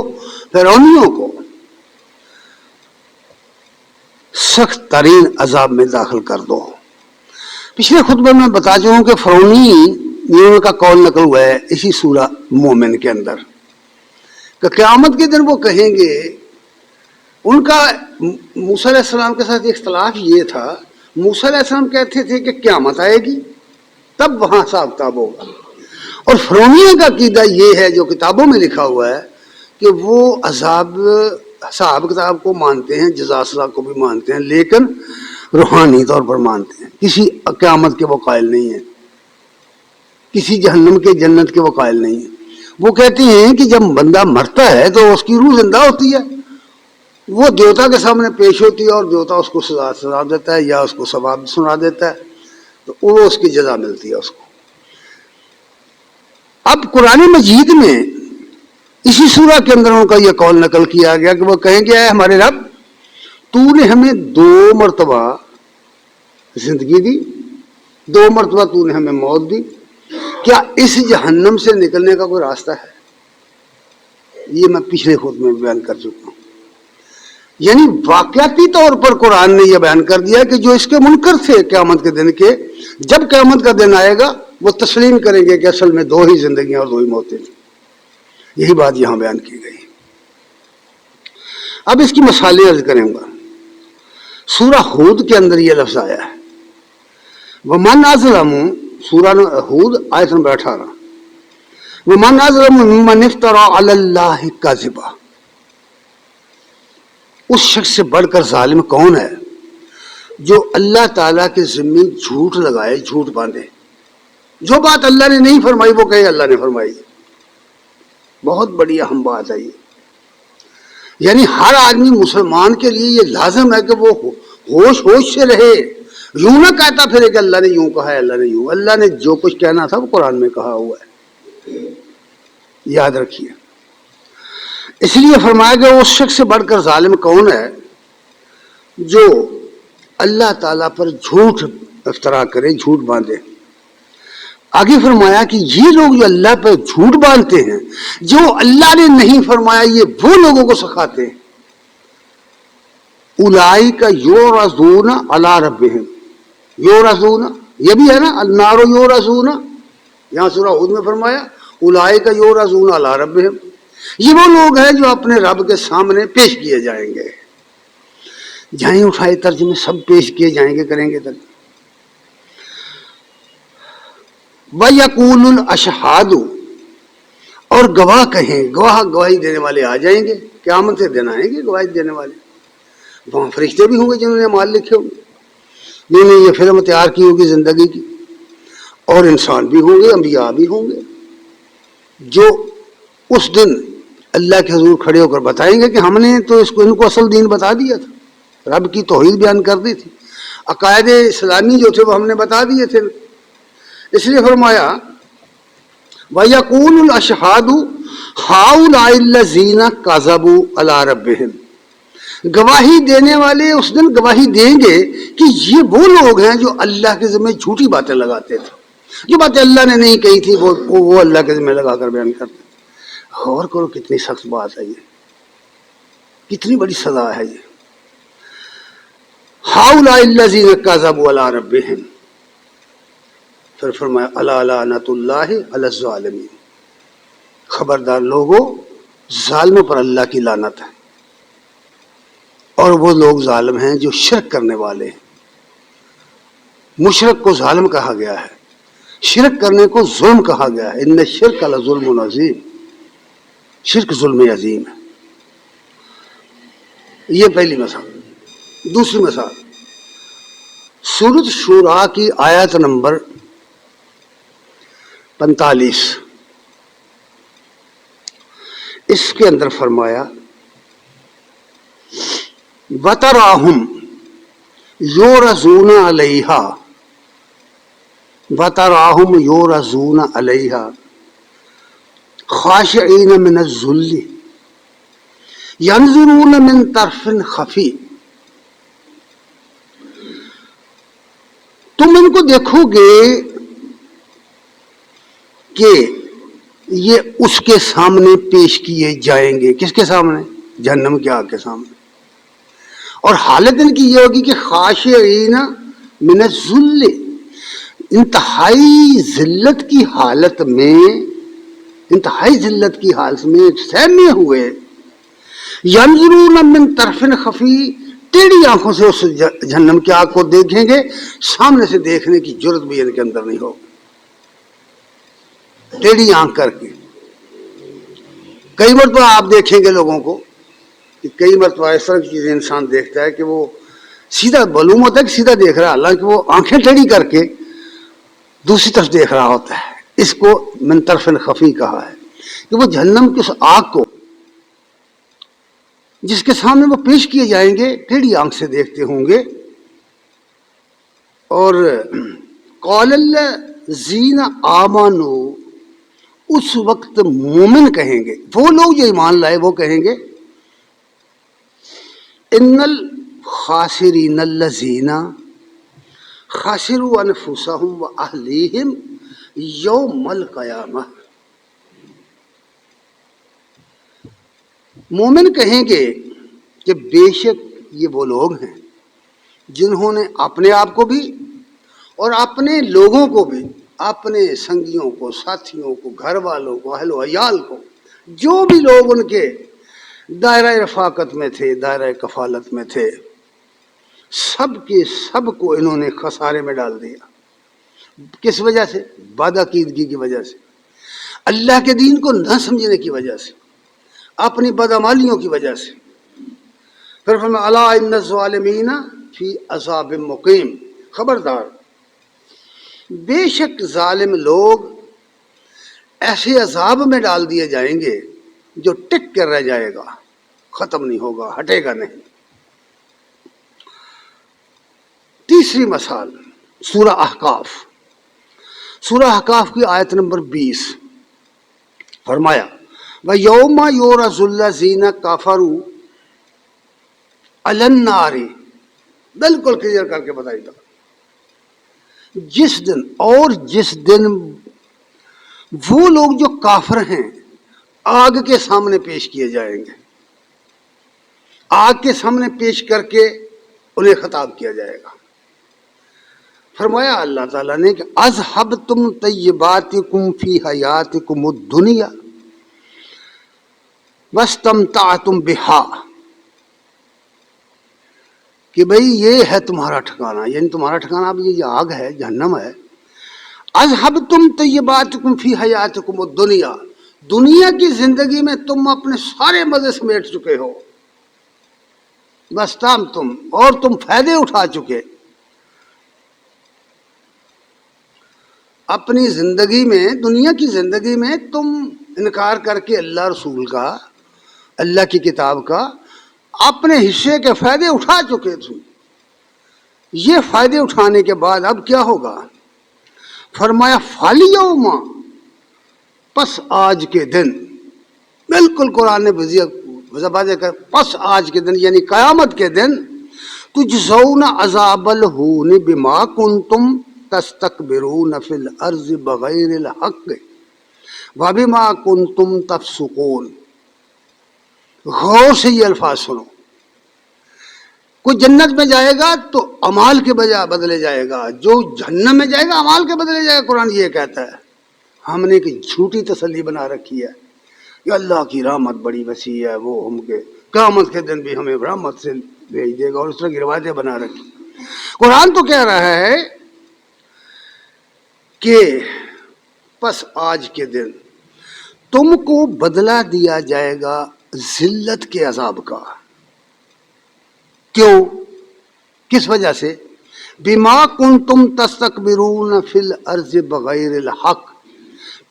فرعونیوں کو سخت ترین عذاب میں داخل کر دو. پچھلے خطبے میں بتا چکا ہوں کہ فرعونیوں کا قول نقل ہوا ہے اسی سورہ مومن کے اندر کہ قیامت کے دن وہ کہیں گے، ان کا موسیٰ علیہ السلام کے ساتھ اختلاف یہ تھا، موسیٰ علیہ السلام کہتے تھے کہ قیامت آئے گی تب وہاں حساب کتاب ہوگا، اور فرعونیوں کا عقیدہ یہ ہے جو کتابوں میں لکھا ہوا ہے کہ وہ عذاب حساب کتاب کو مانتے ہیں، جزا سزا کو بھی مانتے ہیں، لیکن روحانی طور پر مانتے ہیں. کسی قیامت کے وہ قائل نہیں ہیں، کسی جہنم کے جنت کے وہ قائل نہیں ہیں. وہ کہتے ہیں کہ جب بندہ مرتا ہے تو اس کی روح زندہ ہوتی ہے، وہ دیوتا کے سامنے پیش ہوتی ہے اور دیوتا اس کو سزا سنا دیتا ہے یا اس کو ثواب سنا دیتا ہے، تو وہ اس کی جزا ملتی ہے اس کو. اب قرآن مجید میں اسی سورہ کے اندر ان کا یہ قول نقل کیا گیا کہ وہ کہیں گے اے ہمارے رب، تو نے ہمیں 2 مرتبہ زندگی دی، 2 مرتبہ تو نے ہمیں موت دی، کیا اس جہنم سے نکلنے کا کوئی راستہ ہے؟ یہ میں پچھلے خود میں بیان کر چکا ہوں. یعنی واقعاتی طور پر قرآن نے یہ بیان کر دیا کہ جو اس کے منکر تھے قیامت کے دن کے، جب قیامت کا دن آئے گا وہ تسلیم کریں گے کہ اصل میں 2 ہی زندگیاں اور 2 ہی موتیں تھیں. یہی بات یہاں بیان کی گئی. اب اس کی مثالیں عرض کریں گا. سورہ ہود کے اندر یہ لفظ آیا ہے، وَمَنْ أَظْلَمُ، سورہ ہود آیت نمبر 18، وَمَنْ أَظْلَمُ مِمَّنِ افْتَرَىٰ عَلَى اللَّهِ كَذِبًا. اس شخص سے بڑھ کر ظالم کون ہے جو اللہ تعالیٰ کے ذمہ جھوٹ لگائے، جھوٹ باندھے. جو بات اللہ نے نہیں فرمائی وہ کہے اللہ نے فرمائی. بہت بڑی اہم بات ہے یہ. یعنی ہر آدمی مسلمان کے لیے یہ لازم ہے کہ وہ ہوش سے رہے، یوں نہ کہتا پھرے کہ اللہ نے یوں کہا ہے، اللہ نے یوں. اللہ نے جو کچھ کہنا تھا وہ قرآن میں کہا ہوا ہے، یاد رکھیے. اس لیے فرمایا کہ اس شخص سے بڑھ کر ظالم کون ہے جو اللہ تعالیٰ پر جھوٹ افترا کرے، جھوٹ باندھے. آگے فرمایا کہ یہ لوگ جو اللہ پر جھوٹ باندھتے ہیں، جو اللہ نے نہیں فرمایا یہ وہ لوگوں کو سکھاتے ہیں. اولئک یعرضون علی ربہم، یعرضون یہ بھی ہے نا، النار یعرضون، یہاں سورہ ہود میں فرمایا اولئک یعرضون علی ربہم. یہ وہ لوگ ہیں جو اپنے رب کے سامنے پیش کیے جائیں گے. جائیں اٹھائے ترجمے سب پیش کیے جائیں گے، کریں گے ترجمے. وَيَقُولُ الْأَشْهَادُ، اور گواہ کہیں، گواہی دینے والے آ جائیں گے، قیامت سے دن آئیں گے گواہی دینے والے. وہاں فرشتے بھی ہوں گے جنہوں نے اعمال لکھے ہوں گے، جنہوں نے یہ فلم تیار کی ہوگی زندگی کی، اور انسان بھی ہوں گے، انبیاء بھی ہوں گے، جو اس دن اللہ کے حضور کھڑے ہو کر بتائیں گے کہ ہم نے تو ان کو اصل دین بتا دیا تھا، رب کی توحید بیان کر دی تھی، عقائد اسلامی جو تھے وہ ہم نے بتا دیے تھے. اس لیے فرمایا وَيَقُولُ الْأَشْهَادُ هَؤُلَاءِ الَّذِينَ كَذَبُوا عَلَىٰ رَبِّهِمْ. گواہی دینے والے اس دن گواہی دیں گے کہ یہ وہ لوگ ہیں جو اللہ کے ذمہ جھوٹی باتیں لگاتے تھے، جو باتیں اللہ نے نہیں کہی تھی وہ اللہ کے ذمہ لگا کر بیان کرتے. غور کرو کتنی سخت بات ہے یہ، کتنی بڑی سزا ہے یہ. ہؤلاء الذین کذبوا علی ربہم، پھر فرمایا الا لعنۃ اللہ علی الظالمین، خبردار لوگوں، ظالموں پر اللہ کی لعنت ہے. اور وہ لوگ ظالم ہیں جو شرک کرنے والے ہیں. مشرک کو ظالم کہا گیا ہے، شرک کرنے کو ظلم کہا گیا ہے. ان الشرک لظلم عظیم، شرک ظلم عظیم ہے. یہ پہلی مثال. دوسری مثال سورۃ شورى کی آیت نمبر 45، اس کے اندر فرمایا وَتَرَاهُمْ يُعْرَضُونَ عَلَيْهَا وَتَرَاهُمْ يُعْرَضُونَ عَلَيْهَا خَاشِعِينَ مِنَ الذُّلِّ يَنظُرُونَ مِنْ طَرْفٍ خَفِيٍّ. تم ان کو دیکھو گے کہ یہ اس کے سامنے پیش کیے جائیں گے. کس کے سامنے؟ جہنم کی آگ کے سامنے. اور حالت ان کی یہ ہوگی کہ خاشعین من الذل، انتہائی ذلت کی حالت میں، انتہائی ذلت کی حالت میں سہمے ہوئے، ینظرون من طرف خفی، ٹیڑھی آنکھوں سے اس جہنم کی آگ کو دیکھیں گے، سامنے سے دیکھنے کی جرت بھی ان کے اندر نہیں ہوگی. ٹیڑھی آنکھ کر کے. کئی مرتبہ آپ دیکھیں گے لوگوں کو کہ کئی مرتبہ اس طرح کی چیزیں انسان دیکھتا ہے کہ وہ سیدھا معلوم ہوتا ہے کہ سیدھا دیکھ رہا ہے، حالانکہ وہ آنکھیں ٹیڑھی کر کے دوسری طرف دیکھ رہا ہوتا ہے. اس کو من طرف خفی کہا ہے کہ وہ جہنم کی اس آگ کو جس کے سامنے وہ پیش کیے جائیں گے ٹیڑھی آنکھ سے دیکھتے ہوں گے. اور قال الذین آمنوا، اس وقت مومن کہیں گے، وہ لوگ جو ایمان لائے وہ کہیں گے ان الخاسرین الذین خسروا انفسهم واہلیہم یوم القیامہ. مومن کہیں گے کہ بے شک یہ وہ لوگ ہیں جنہوں نے اپنے آپ کو بھی اور اپنے لوگوں کو بھی، اپنے سنگیوں کو، ساتھیوں کو، گھر والوں کو، اہل و عیال کو، جو بھی لوگ ان کے دائرہ رفاقت میں تھے، دائرہ کفالت میں تھے، سب کے سب کو انہوں نے خسارے میں ڈال دیا. کس وجہ سے؟ بدعقیدگی کی وجہ سے، اللہ کے دین کو نہ سمجھنے کی وجہ سے، اپنی بدعمالیوں کی وجہ سے. پھر فرمایا الا ان الظالمین فی عذاب مقیم، خبردار بے شک ظالم لوگ ایسے عذاب میں ڈال دیے جائیں گے جو ٹک کر رہ جائے گا، ختم نہیں ہوگا، ہٹے گا نہیں. تیسری مثال سورہ احقاف، سورہ احقاف کی آیت نمبر 20 فرمایا وَيَوْمَ يُعْرَضُ الَّذِينَ كَفَرُوا عَلَى النَّارِ، بالکل کلیئر کر کے بتائی تھا. جس دن وہ لوگ جو کافر ہیں آگ کے سامنے پیش کیے جائیں گے، آگ کے سامنے پیش کر کے انہیں خطاب کیا جائے گا. فرمایا اللہ تعالیٰ نے کہ اذھبتم طیباتکم فی حیاتکم الدنیا واستمتعتم بہا، کہ بھئی یہ ہے تمہارا ٹھکانہ، یعنی تمہارا ٹھکانہ اب یہ آگ ہے، جہنم ہے. اذھبتم طیباتکم فی حیاتکم الدنیا، دنیا کی زندگی میں تم اپنے سارے مزے سمیٹ چکے ہو. واستمتعتم، اور تم فائدے اٹھا چکے. اپنی زندگی میں، دنیا کی زندگی میں تم انکار کر کے اللہ رسول کا، اللہ کی کتاب کا اپنے حصے کے فائدے اٹھا چکے تھے. یہ فائدے اٹھانے کے بعد اب کیا ہوگا؟ فرمایا فالیوم، پس آج کے دن، بالکل قرآن نے وضاحت کر پس آج کے دن یعنی قیامت کے دن تجزون عذاب الہون بما کنتم تستکبرون فی الارض بغیر الحق وبما کنتم تفسقون. غور سے یہ الفاظ سنو. کوئی جنت میں جائے گا تو اعمال کے بجائے بدلے جائے گا، جو جہنم میں جائے گا اعمال کے بدلے جائے گا. قرآن یہ کہتا ہے. ہم نے ایک جھوٹی تسلی بنا رکھی ہے کہ اللہ کی رحمت بڑی وسیع ہے، وہ ہم کے قیامت کے دن بھی ہمیں رحمت سے بھیج دے گا، اور اس طرح کی روایتیں بنا رکھی. قرآن تو کہہ رہا ہے کہ پس آج کے دن تم کو بدلہ دیا جائے گا ذلت کے عذاب کا. کیوں؟ کس وجہ سے؟ بما کنتم تستکبرون فی الارض بغیر الحق.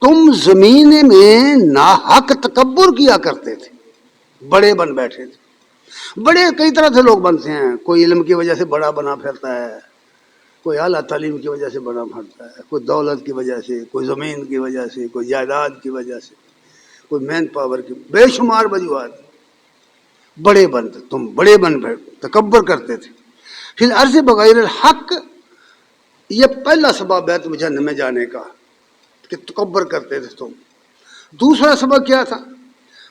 تم زمین میں ناحق تکبر کیا کرتے تھے، بڑے بن بیٹھے تھے. بڑے کئی طرح سے لوگ بنتے ہیں. کوئی علم کی وجہ سے بڑا بنا پھرتا ہے، کوئی اعلیٰ تعلیم کی وجہ سے بڑا پھرتا ہے، کوئی دولت کی وجہ سے، کوئی زمین کی وجہ سے، کوئی جائیداد کی وجہ سے، کوئی مین پاور کی، بے شمار وجوہات. بڑے بنتے تم، بڑے بن بیٹھے تکبر کرتے تھے. فی الارض بغیر الحق، یہ پہلا سبب ہے تم جہنم میں جانے کا کہ تکبر کرتے تھے تم. دوسرا سبب کیا تھا؟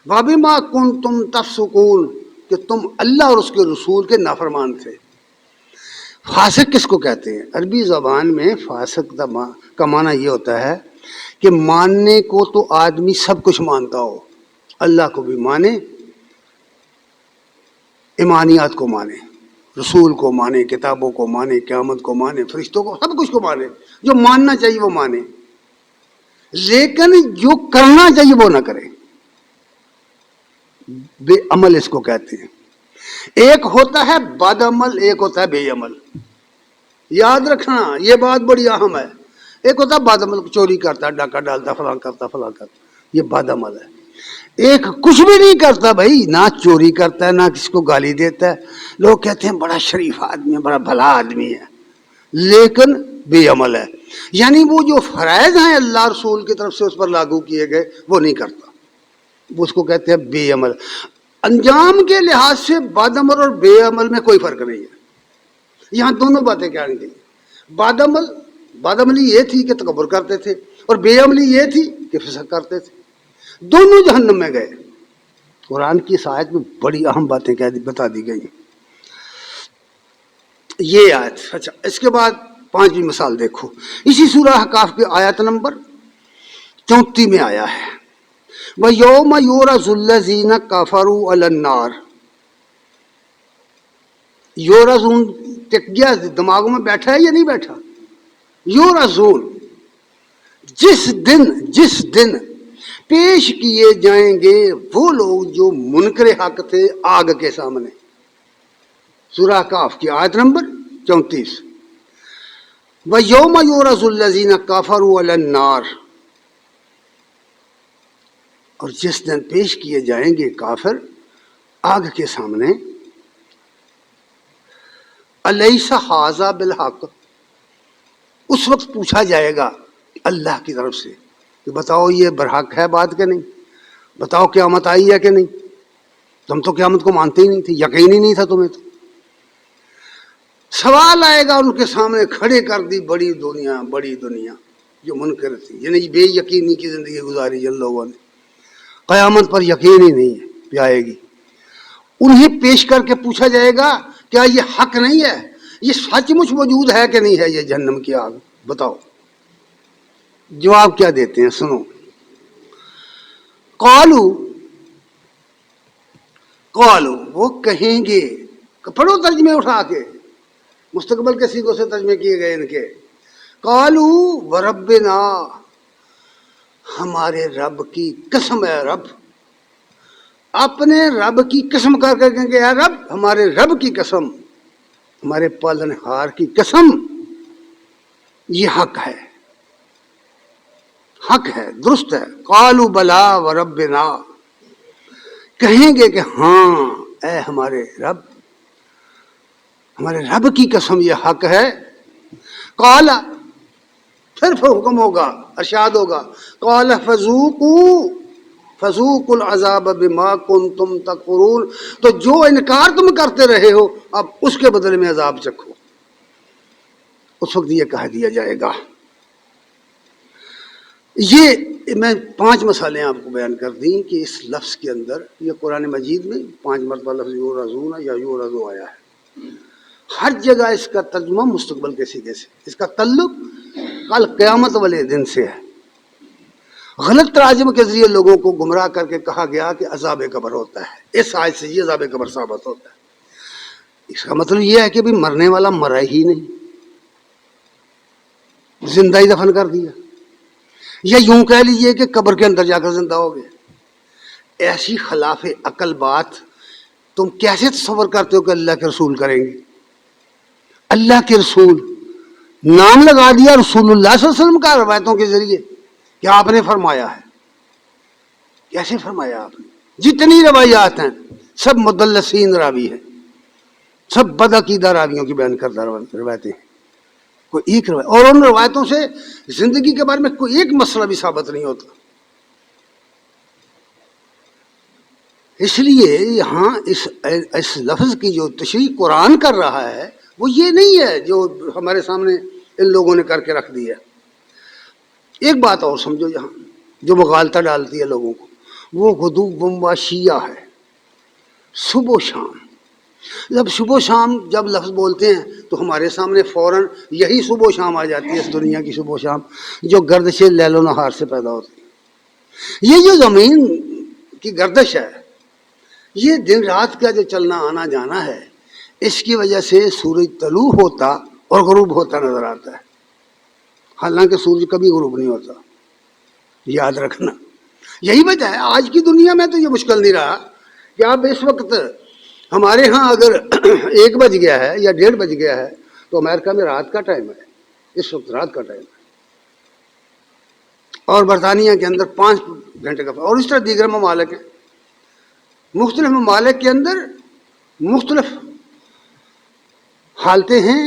وَبِمَا كُنْتُمْ تَفْسُقُونَ، کہ تم اللہ اور اس کے رسول کے نافرمان تھے. فاسق کس کو کہتے ہیں؟ عربی زبان میں فاسق کا معنی یہ ہوتا ہے کہ ماننے کو تو آدمی سب کچھ مانتا ہو، اللہ کو بھی مانے، ایمانیات کو مانے، رسول کو مانے، کتابوں کو مانے، قیامت کو مانے، فرشتوں کو، سب کچھ کو مانے. جو ماننا چاہیے وہ مانے، لیکن جو کرنا چاہیے وہ نہ کرے. بے عمل اس کو کہتے ہیں. ایک ہوتا ہے بد عمل، ایک ہوتا ہے بے عمل. یاد رکھنا یہ بات بڑی اہم ہے. ایک ہوتا ہے بد عمل، چوری کرتا ہے، ڈاکہ ڈالتا، فلاں کرتا، یہ بد عمل ہے. ایک کچھ بھی نہیں کرتا بھائی، نہ چوری کرتا ہے، نہ کسی کو گالی دیتا ہے. لوگ کہتے ہیں بڑا شریف آدمی ہے، بڑا بھلا آدمی ہے، لیکن بے عمل ہے. یعنی وہ جو فرائض ہیں اللہ رسول کی طرف سے اس پر لاگو کیے گئے وہ نہیں کرتا، اس کو کہتے ہیں بے عمل. انجام کے لحاظ سے بد عمل اور بے عمل میں کوئی فرق نہیں ہے. یہاں دونوں باتیں کہانی گئی. بد عملی یہ تھی کہ تکبر کرتے تھے، اور بے عملی یہ تھی کہ فسق کرتے تھے. دونوں جہنم میں گئے. قرآن کی اس آیت میں بڑی اہم باتیں بتا دی گئی. یہ آیت. اچھا، اس کے بعد پانچویں مثال دیکھو. اسی سورہ احقاف کی آیت نمبر 34 میں آیا ہے وَيَوْمَ يُعْرَضُ الَّذِينَ كَفَرُوا عَلَى النَّارِ. یورزون ٹک گیا دماغوں میں، بیٹھا ہے یا نہیں بیٹھا؟ یورزون، جس دن پیش کیے جائیں گے وہ لوگ جو منکر حق تھے آگ کے سامنے. سورہ کاف کی آیت نمبر 34. وَيَوْمَ يُعْرَضُ الَّذِينَ كَفَرُوا عَلَى النَّارِ، اور جس دن پیش کیے جائیں گے کافر آگ کے سامنے. الیس ھذا بالحق، اس وقت پوچھا جائے گا اللہ کی طرف سے کہ بتاؤ یہ برحق ہے بات کہ نہیں، بتاؤ قیامت آئی ہے کہ نہیں. تم تو قیامت کو مانتے ہی نہیں تھے، یقین ہی نہیں تھا تمہیں. تو سوال آئے گا ان کے سامنے، کھڑے کر دی بڑی دنیا جو منکر تھی، یعنی بے یقینی کی زندگی گزاری جن لوگوں نے، قیامت پر یقین ہی نہیں ہے کہ آئے گی. انہیں پیش کر کے پوچھا جائے گا کیا یہ حق نہیں ہے، یہ سچ مچ موجود ہے کہ نہیں ہے یہ جہنم کی آگ، بتاؤ. جواب کیا دیتے ہیں سنو. قالو، وہ کہیں گے، پڑھو ترجمے اٹھا کے، مستقبل کے سیغوں سے ترجمے کیے گئے ان کے. قالو وربنا، ہمارے رب کی قسم ہے. رب اپنے رب کی قسم کر کر کہیں گے اے رب، ہمارے رب کی قسم، ہمارے پالنہار کی قسم، یہ حق ہے، درست ہے. قالوا بلا وربنا، کہیں گے کہ ہاں اے ہمارے رب کی قسم یہ حق ہے. قال، پھر حکم ہوگا، ارشاد ہوگا، قال فذوقوا، فذوقوا العذاب بما کنتم تکفرون، تو جو انکار تم کرتے رہے ہو اب اس کے بدلے میں عذاب چکھو۔ اس وقت یہ کہہ دیا جائے گا۔ یہ میں 5 مسائلیں آپ کو بیان کر دیں کہ اس لفظ کے اندر، یہ قرآن مجید میں 5 مرتبہ لفظ یورزون یا یورزو آیا ہے۔ ہر جگہ اس کا ترجمہ مستقبل کے سیغے سے، اس کا تعلق کل قیامت والے دن سے ہے۔ غلط تراجم کے ذریعے لوگوں کو گمراہ کر کے کہا گیا کہ عذاب قبر ہوتا ہے، اس آیت سے یہ عذاب قبر ثابت ہوتا ہے۔ اس کا مطلب یہ ہے کہ بھی مرنے والا مرا ہی نہیں، زندہ ہی دفن کر دیا، یا یوں کہہ لیجئے کہ قبر کے اندر جا کر زندہ ہو گئے۔ ایسی خلاف عقل بات تم کیسے تصور کرتے ہو کہ اللہ کے رسول کریں گے؟ اللہ کے رسول نام لگا دیا رسول اللہ صلی اللہ علیہ وسلم کا روایتوں کے ذریعے کہ آپ نے فرمایا ہے۔ کیسے فرمایا آپ نے؟ جتنی روایات ہیں سب مدلسین راوی ہیں، سب بدعقیدہ راویوں کی بیان کردہ روایتیں ہیں۔ کوئی ایک روایت، اور ان روایتوں سے زندگی کے بارے میں کوئی ایک مسئلہ بھی ثابت نہیں ہوتا۔ اس لیے یہاں اس لفظ کی جو تشریح قرآن کر رہا ہے وہ یہ نہیں ہے جو ہمارے سامنے ان لوگوں نے کر کے رکھ دیا۔ ایک بات اور سمجھو یہاں جو مغالطہ ڈالتی ہے لوگوں کو، وہ غدو و شیعہ ہے، صبح و شام۔ جب صبح و شام جب لفظ بولتے ہیں تو ہمارے سامنے فوراً یہی صبح و شام آ جاتی ہے، اس دنیا کی صبح و شام جو گردش لیل و نہار سے پیدا ہوتی ہے۔ یہ جو زمین کی گردش ہے، یہ دن رات کا جو چلنا آنا جانا ہے، اس کی وجہ سے سورج طلوع ہوتا اور غروب ہوتا نظر آتا ہے، حالانکہ سورج کبھی غروب نہیں ہوتا، یاد رکھنا۔ یہی وجہ ہے آج کی دنیا میں تو یہ مشکل نہیں رہا کہ آپ اس وقت ہمارے ہاں اگر 1 بج گیا ہے یا 1:30 بج گیا ہے تو امریکہ میں رات کا ٹائم ہے، اس وقت رات کا ٹائم ہے، اور برطانیہ کے اندر 5 گھنٹے کا، اور اس طرح دیگر ممالک ہیں۔ مختلف ممالک کے اندر مختلف حالتیں ہیں۔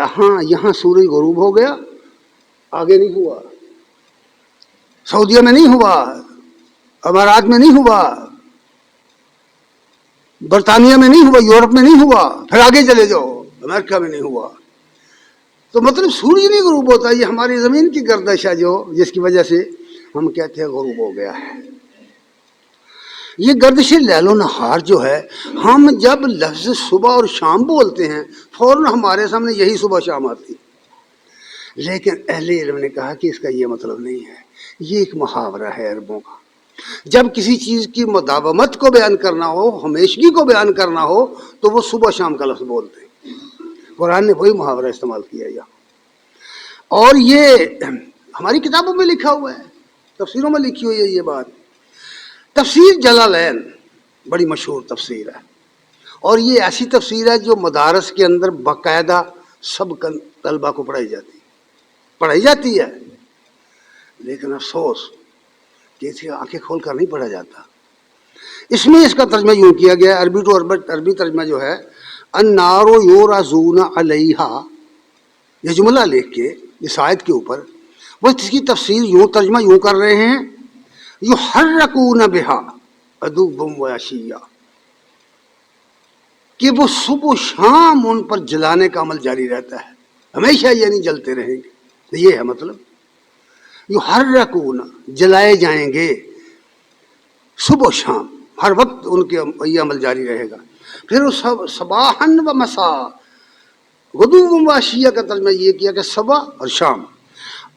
ہاں یہاں سورج غروب ہو گیا، آگے نہیں ہوا، سعودیہ میں نہیں ہوا، امارات میں نہیں ہوا، برطانیہ میں نہیں ہوا، یورپ میں نہیں ہوا، پھر آگے چلے جاؤ امریکہ میں نہیں ہوا۔ تو مطلب سورج نہیں غروب ہوتا، یہ ہماری زمین کی گردش ہے جو جس کی وجہ سے ہم کہتے ہیں غروب ہو گیا ہے۔ یہ گردش لیل و نہار جو ہے، ہم جب لفظ صبح اور شام بولتے ہیں فوراً ہمارے سامنے یہی صبح شام آتی ہے، لیکن اہل علم نے کہا کہ اس کا یہ مطلب نہیں ہے، یہ ایک محاورہ ہے عربوں کا۔ جب کسی چیز کی مداومت کو بیان کرنا ہو، ہمیشگی کو بیان کرنا ہو، تو وہ صبح شام کا لفظ بولتے ہیں۔ قرآن نے وہی محاورہ استعمال کیا یہاں، اور یہ ہماری کتابوں میں لکھا ہوا ہے، تفسیروں میں لکھی ہوئی ہے یہ بات۔ تفسیر جلالین بڑی مشہور تفسیر ہے، اور یہ ایسی تفسیر ہے جو مدارس کے اندر باقاعدہ سب طلبہ کو پڑھائی جاتی ہے، لیکن افسوس کہ اسے آنکھیں کھول کر نہیں پڑھا جاتا۔ اس میں اس کا ترجمہ یوں کیا گیا ہے، عربی ٹو عربی ترجمہ جو ہے، النار یورزون علیہا، یہ جملہ لکھ کے اس آیت کے اوپر وہ اس کی تفسیر یوں ترجمہ یوں کر رہے ہیں، یحرکون بہا غدوا وعشیا، کہ وہ صبح و شام ان پر جلانے کا عمل جاری رہتا ہے، ہمیشہ یہ نہیں جلتے رہیں گے۔ یہ ہے مطلب، یحرکون جلائے جائیں گے صبح و شام، ہر وقت ان کے یہ عمل جاری رہے گا۔ پھر صباحن و مساء، غدو و عشیہ کا ترجمہ یہ کیا کہ صبح اور شام،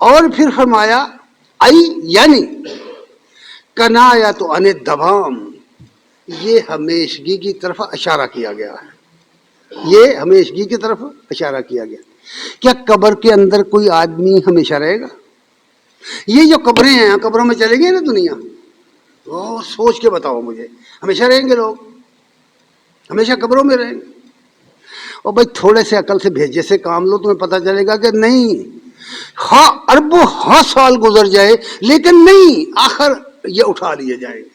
اور پھر فرمایا یعنی کنایۃ عن الدوام، یہ ہمیشگی کی طرف اشارہ کیا گیا ہے، یہ ہمیشگی کی طرف اشارہ کیا گیا۔ کیا قبر کے اندر کوئی آدمی ہمیشہ رہے گا؟ یہ جو قبریں ہیں، قبروں میں چلے گئے نا دنیا، وہ سوچ کے بتاؤ مجھے، ہمیشہ رہیں گے لوگ؟ ہمیشہ قبروں میں رہیں گے؟ اور بھائی تھوڑے سے عقل سے بھیجے سے کام لو، تمہیں پتہ چلے گا کہ نہیں، ہاں اربوں ہاں سال گزر جائے لیکن نہیں، آخر یہ اٹھا لیے جائیں گے۔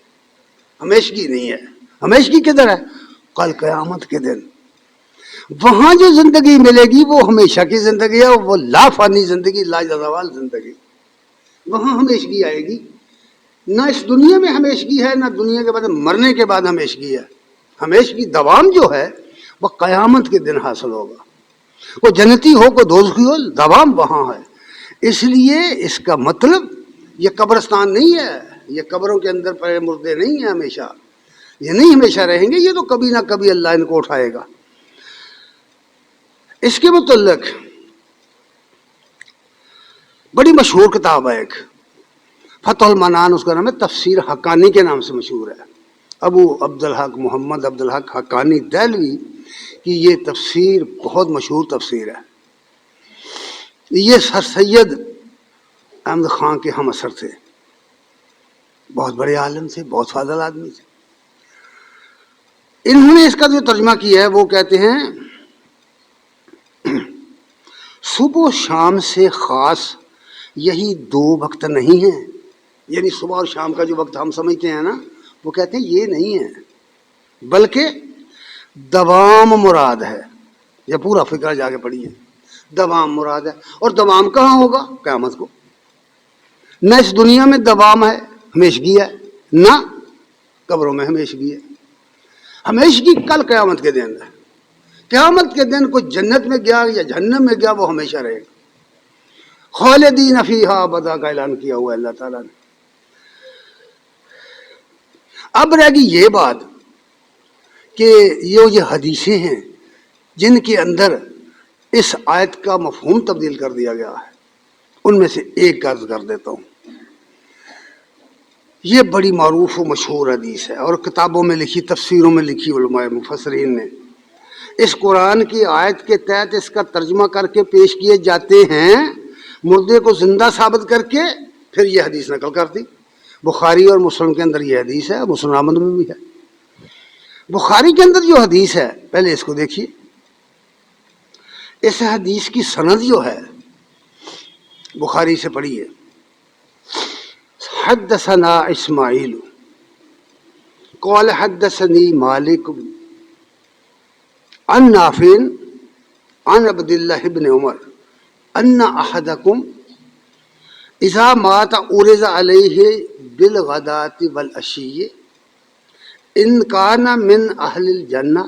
ہمیشگی نہیں ہے۔ ہمیشگی کدھر ہے؟ کل قیامت کے دن وہاں جو زندگی ملے گی وہ ہمیشہ کی زندگی ہے، وہ لا فانی زندگی، لا زوال زندگی، وہاں ہمیشگی آئے گی۔ نہ اس دنیا میں ہمیشگی ہے، نہ دنیا کے بعد مرنے کے بعد ہمیشگی ہے. ہمیشگی دوام جو ہے وہ قیامت کے دن حاصل ہوگا. وہ جنتی ہو کو دوزخی ہو، دوام وہاں ہے. اس لیے اس کا مطلب یہ قبرستان نہیں ہے، یہ قبروں کے اندر پڑے مردے نہیں ہیں ہمیشہ، یہ نہیں ہمیشہ رہیں گے، یہ تو کبھی نہ کبھی اللہ ان کو اٹھائے گا. اس کے متعلق بڑی مشہور کتاب ہے ایک، فتح المنان اس کا نام ہے، تفسیر حقانی کے نام سے مشہور ہے. ابو عبدالحق محمد عبدالحق حقانی دہلوی کی یہ تفسیر بہت مشہور تفسیر ہے. یہ سر سید احمد خان کے ہم اثر تھے، بہت بڑے عالم تھے، بہت فاضل آدمی تھے. انہوں نے اس کا جو ترجمہ کیا ہے وہ کہتے ہیں صبح و شام سے خاص یہی دو وقت نہیں ہیں. یعنی صبح اور شام کا جو وقت ہم سمجھتے ہیں نا، وہ کہتے ہیں یہ نہیں ہے، بلکہ دوام مراد ہے. یہ پورا فکر جا کے پڑھیے، دوام مراد ہے. اور دوام کہاں ہوگا؟ قیامت کو. نہ اس دنیا میں دوام ہے، ہمیشگی ہے، نہ قبروں میں ہمیشگی ہے. ہمیشگی کل قیامت کے دن ہے. قیامت کے دن کوئی جنت میں گیا یا جہنم میں گیا وہ ہمیشہ رہے گا. خالدین فیہا ابدا کا اعلان کیا ہوا ہے اللہ تعالیٰ نے. اب رہ گی یہ بات کہ یہ حدیثیں ہیں جن کے اندر اس آیت کا مفہوم تبدیل کر دیا گیا ہے. ان میں سے ایک عرض کر دیتا ہوں. یہ بڑی معروف و مشہور حدیث ہے اور کتابوں میں لکھی، تفسیروں میں لکھی علماء مفسرین نے. اس قرآن کی آیت کے تحت اس کا ترجمہ کر کے پیش کیے جاتے ہیں، مردے کو زندہ ثابت کر کے پھر یہ حدیث نقل کر دی. بخاری اور مسلم کے اندر یہ حدیث ہے، مسلم احمد میں بھی ہے. بخاری کے اندر جو حدیث ہے پہلے اس کو دیکھیے. اس حدیث کی سند جو ہے بخاری سے پڑھیے. حدثنا اسماعیل قال حدثني مالک عن نافع عن عبد الله بن عمر ان احدكم اذا مات عرض عليه بالغداة والعشي ان كان من اهل الجنة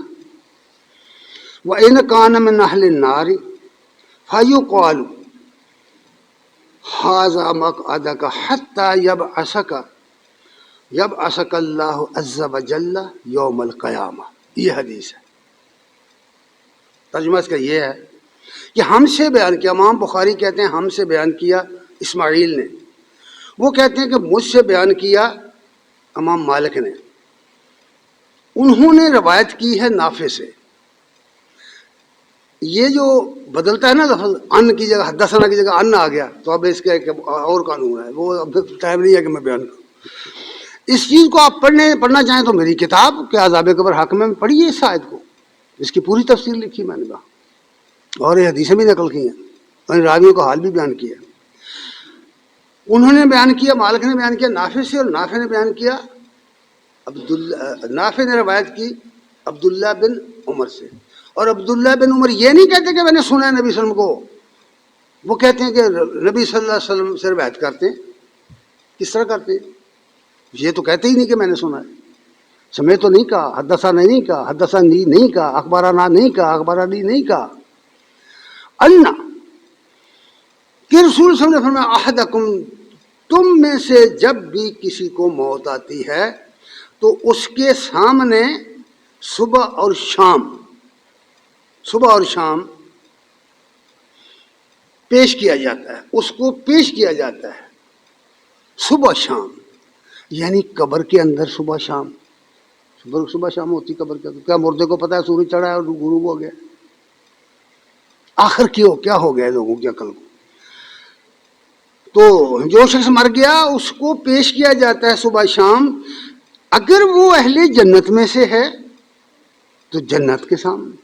وان كان من اهل النار فيقال هذا مقعدك حتى يبعثك اللہ عز وجل یوم القیامہ. یہ حدیث ہے. ترجمہ اس کا یہ ہے کہ ہم سے بیان کیا، امام بخاری کہتے ہیں ہم سے بیان کیا اسماعیل نے، وہ کہتے ہیں کہ مجھ سے بیان کیا امام مالک نے. انہوں نے روایت کی ہے نافع سے. یہ جو بدلتا ہے نا لفظ، ان کی جگہ حدثنا کی جگہ ان آ گیا، تو اب اس کا ایک اور قانون ہے، وہ اب ٹائم نہیں ہے کہ میں بیان کروں. اس چیز کو آپ پڑھنا چاہیں تو میری کتاب کہ عذاب قبر حق میں پڑھیے اس آیت کو، اس کی پوری تفسیر لکھی میں نے کہا، اور یہ حدیثیں بھی نقل کی ہیں اور راویوں کا حال بھی بیان کیا. انہوں نے بیان کیا، مالک نے بیان کیا نافع سے، اور نافع نے بیان کیا نافع نے روایت کی عبداللہ بن عمر سے. اور عبداللہ بن عمر یہ نہیں کہتے کہ میں نے سنا ہے نبی صلی اللہ علیہ وسلم کو، وہ کہتے ہیں کہ نبی صلی اللہ علیہ وسلم سے روایت کرتے ہیں. کس طرح کرتے ہیں؟ یہ تو کہتے ہی نہیں کہ میں نے سنا ہے. سمے تو نہیں کہا، حدثنا نہیں کہا، حدثنی نہیں کہا، اخبارنا نہیں کہا، اخبارنی نہیں کہا. انا کہ رسول صلی اللہ علیہ وسلم نے فرمایا احدکم، تم میں سے جب بھی کسی کو موت آتی ہے تو اس کے سامنے صبح اور شام پیش کیا جاتا ہے، اس کو پیش کیا جاتا ہے صبح شام. یعنی قبر کے اندر صبح شام ہوتی قبر کے اندر. کیا مردے کو پتا ہے سورج چڑھا ہے اور غروب ہو گیا؟ آخر کیا ہو گیا لوگوں کی عقل کو؟ تو جو شخص مر گیا اس کو پیش کیا جاتا ہے صبح شام. اگر وہ اہل جنت میں سے ہے تو جنت کے سامنے،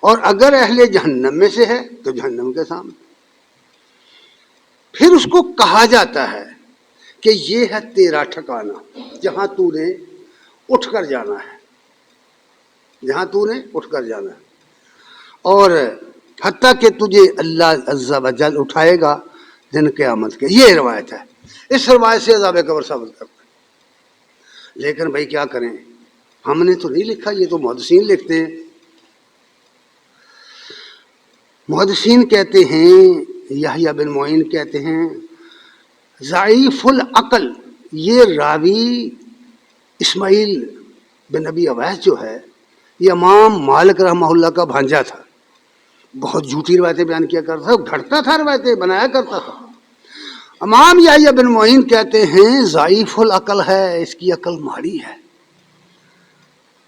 اور اگر اہل جہنم میں سے ہے تو جہنم کے سامنے. پھر اس کو کہا جاتا ہے کہ یہ ہے تیرا ٹھکانہ، جہاں تو نے اٹھ کر جانا ہے، جہاں تو نے اٹھ کر جانا ہے. اور حتیٰ کہ تجھے اللہ عز و جل اٹھائے گا دن قیامت کے. یہ روایت ہے. اس روایت سے عذاب قبر ثابت کرتا ہے۔ لیکن بھائی کیا کریں، ہم نے تو نہیں لکھا، یہ تو محدثین لکھتے ہیں۔ محدثین کہتے ہیں، یحییٰ بن معین کہتے ہیں ضعیف العقل، یہ راوی اسماعیل بن نبی اویس جو ہے یہ امام مالک رحمہ اللہ کا بھانجا تھا، بہت جھوٹی روایتیں بیان کیا کرتا تھا، گھڑتا تھا، روایتیں بنایا کرتا تھا۔ امام یحییٰ بن معین کہتے ہیں ضعیف العقل ہے، اس کی عقل ماڑی ہے۔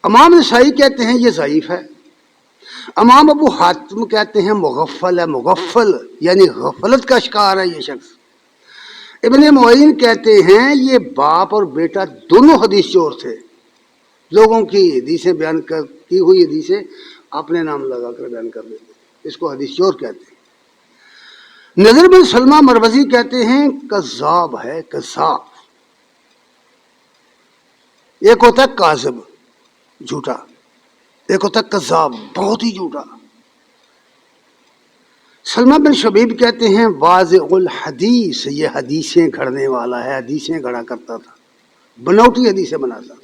امام نسائی کہتے ہیں یہ ضعیف ہے۔ امام ابو حاتم کہتے ہیں مغفل ہے، مغفل یعنی غفلت کا شکار ہے یہ شخص۔ ابن معین کہتے ہیں یہ باپ اور بیٹا دونوں حدیث چور تھے، لوگوں کی حدیثیں بیان کی ہوئی حدیثیں اپنے نام لگا کر بیان کر دیتے، اس کو حدیث چور کہتے ہیں۔ نذر بن سلمہ مروزی کہتے ہیں کذاب ہے، کذاب۔ ایک ہوتا ہے کاذب، جھوٹا، ایک ہوتا ہے کذاب، بہت ہی جھوٹا۔ سلمہ بن شبیب کہتے ہیں واضع الحدیث، یہ حدیثیں گھڑنے والا ہے، حدیثیں گھڑا کرتا تھا، بنوٹی حدیثیں بناتا۔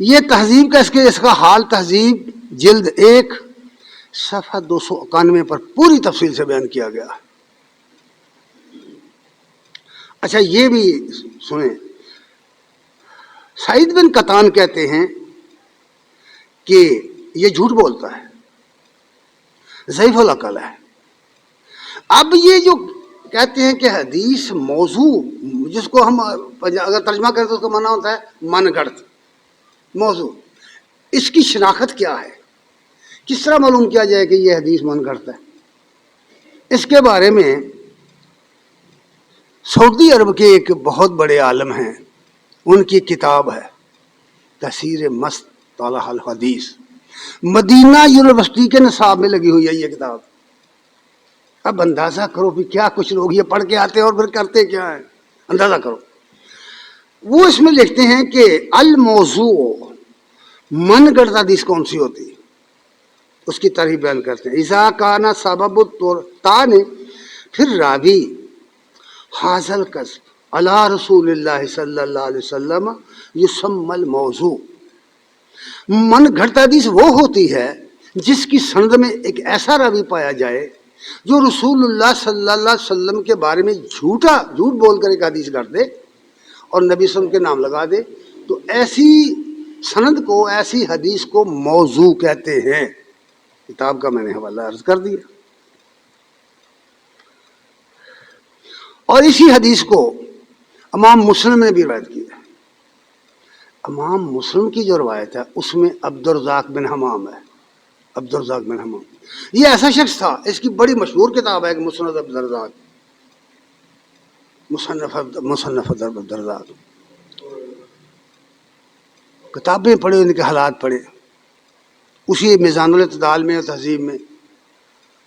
یہ تہذیب کا اس کا حال تہذیب جلد 1 صفحہ 291 پر پوری تفصیل سے بیان کیا گیا۔ اچھا یہ بھی سنیں، سعید بن قطان کہتے ہیں کہ یہ جھوٹ بولتا ہے، ضعیف العقل ہے۔ اب یہ جو کہتے ہیں کہ حدیث موضوع، جس کو ہم اگر ترجمہ کریں تو اس کا معنی ہوتا ہے من گڑت موضوع، اس کی شناخت کیا ہے، کس طرح معلوم کیا جائے کہ یہ حدیث من گڑت ہے؟ اس کے بارے میں سعودی عرب کے ایک بہت بڑے عالم ہیں، ان کی کتاب ہے تفسیر مصطلح الحدیث، مدینہ یونیورسٹی کے نصاب میں لگی ہوئی ہے یہ کتاب۔ اب اندازہ کرو بھی کیا کچھ لوگ یہ پڑھ کے آتے ہیں اور پھر کرتے کیا ہیں، اندازہ کرو۔ وہ اس میں لکھتے ہیں کہ الموضوع، من گڑت حدیث کون سی ہوتی، اس کی تعریف بیان کرتے ہیں۔ اذا کانا سبب التان، پھر راوی حاصل کسب علی رسول اللہ صلی اللہ علیہ وسلم یسمى الموضوع، من گھڑت حدیث وہ ہوتی ہے جس کی سند میں ایک ایسا راوی پایا جائے جو رسول اللہ صلی اللہ علیہ وسلم کے بارے میں جھوٹ بول کر ایک حدیث گھڑ دے اور نبی صلی اللہ علیہ وسلم کے نام لگا دے، تو ایسی سند کو، ایسی حدیث کو موضوع کہتے ہیں۔ کتاب کا میں نے حوالہ عرض کر دیا۔ اور اسی حدیث کو امام مسلم نے بھی روایت کی ہے۔ امام مسلم کی جو روایت ہے اس میں عبد الرزاق بن حمام ہے، عبد الرزاق بن حمام یہ ایسا شخص تھا، اس کی بڑی مشہور کتاب ہے کہ مسند عبد الرزاق، مصنف عبد الرزاق، کتابیں پڑھے، ان کے حالات پڑھے، اسی میزان الاعتدال میں اور تہذیب میں۔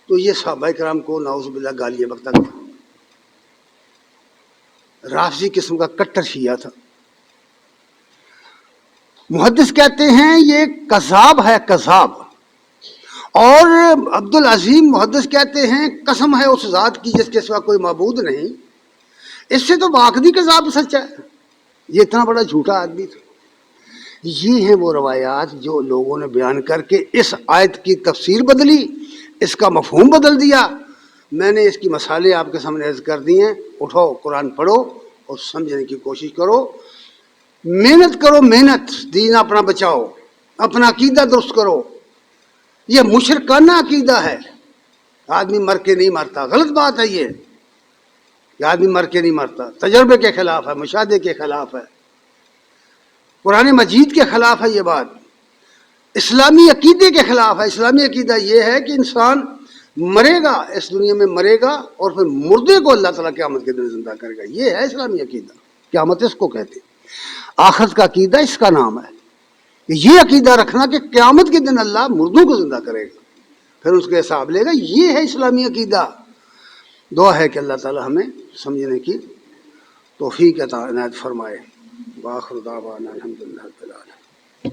تو یہ صحابہ کرام کو نعوذ باللہ گالیاں بکتا تھا، رافضی قسم کا کٹر شیعہ تھا۔ محدث کہتے ہیں یہ کذاب ہے، کذاب۔ اور عبد العظیم محدث کہتے ہیں قسم ہے اس ذات کی جس کے سوا کوئی معبود نہیں، اس سے تو واقعی کذاب سچا ہے، یہ اتنا بڑا جھوٹا آدمی تھا۔ یہ ہیں وہ روایات جو لوگوں نے بیان کر کے اس آیت کی تفسیر بدلی، اس کا مفہوم بدل دیا۔ میں نے اس کی مثالیں آپ کے سامنے عرض کر دی ہیں۔ اٹھو، قرآن پڑھو اور سمجھنے کی کوشش کرو، محنت کرو، محنت، دین اپنا بچاؤ، اپنا عقیدہ درست کرو۔ یہ مشرکانہ عقیدہ ہے، آدمی مر کے نہیں مرتا، غلط بات ہے یہ کہ آدمی مر کے نہیں مرتا، تجربے کے خلاف ہے، مشاہدے کے خلاف ہے، قرآن مجید کے خلاف ہے یہ بات، اسلامی عقیدے کے خلاف ہے۔ اسلامی عقیدہ یہ ہے کہ انسان مرے گا، اس دنیا میں مرے گا اور پھر مردے کو اللہ تعالیٰ قیامت کے دن زندہ کرے گا، یہ ہے اسلامی عقیدہ، قیامت اس کو کہتے ہیں۔ آخرت کا عقیدہ اس کا نام ہے، یہ عقیدہ رکھنا کہ قیامت کے دن اللہ مردوں کو زندہ کرے گا، پھر اس کے حساب لے گا، یہ ہے اسلامی عقیدہ۔ دعا ہے کہ اللہ تعالیٰ ہمیں سمجھنے کی توفیق عطا عنایت فرمائے۔ وآخر دعوانا الحمدللہ رب العالمین۔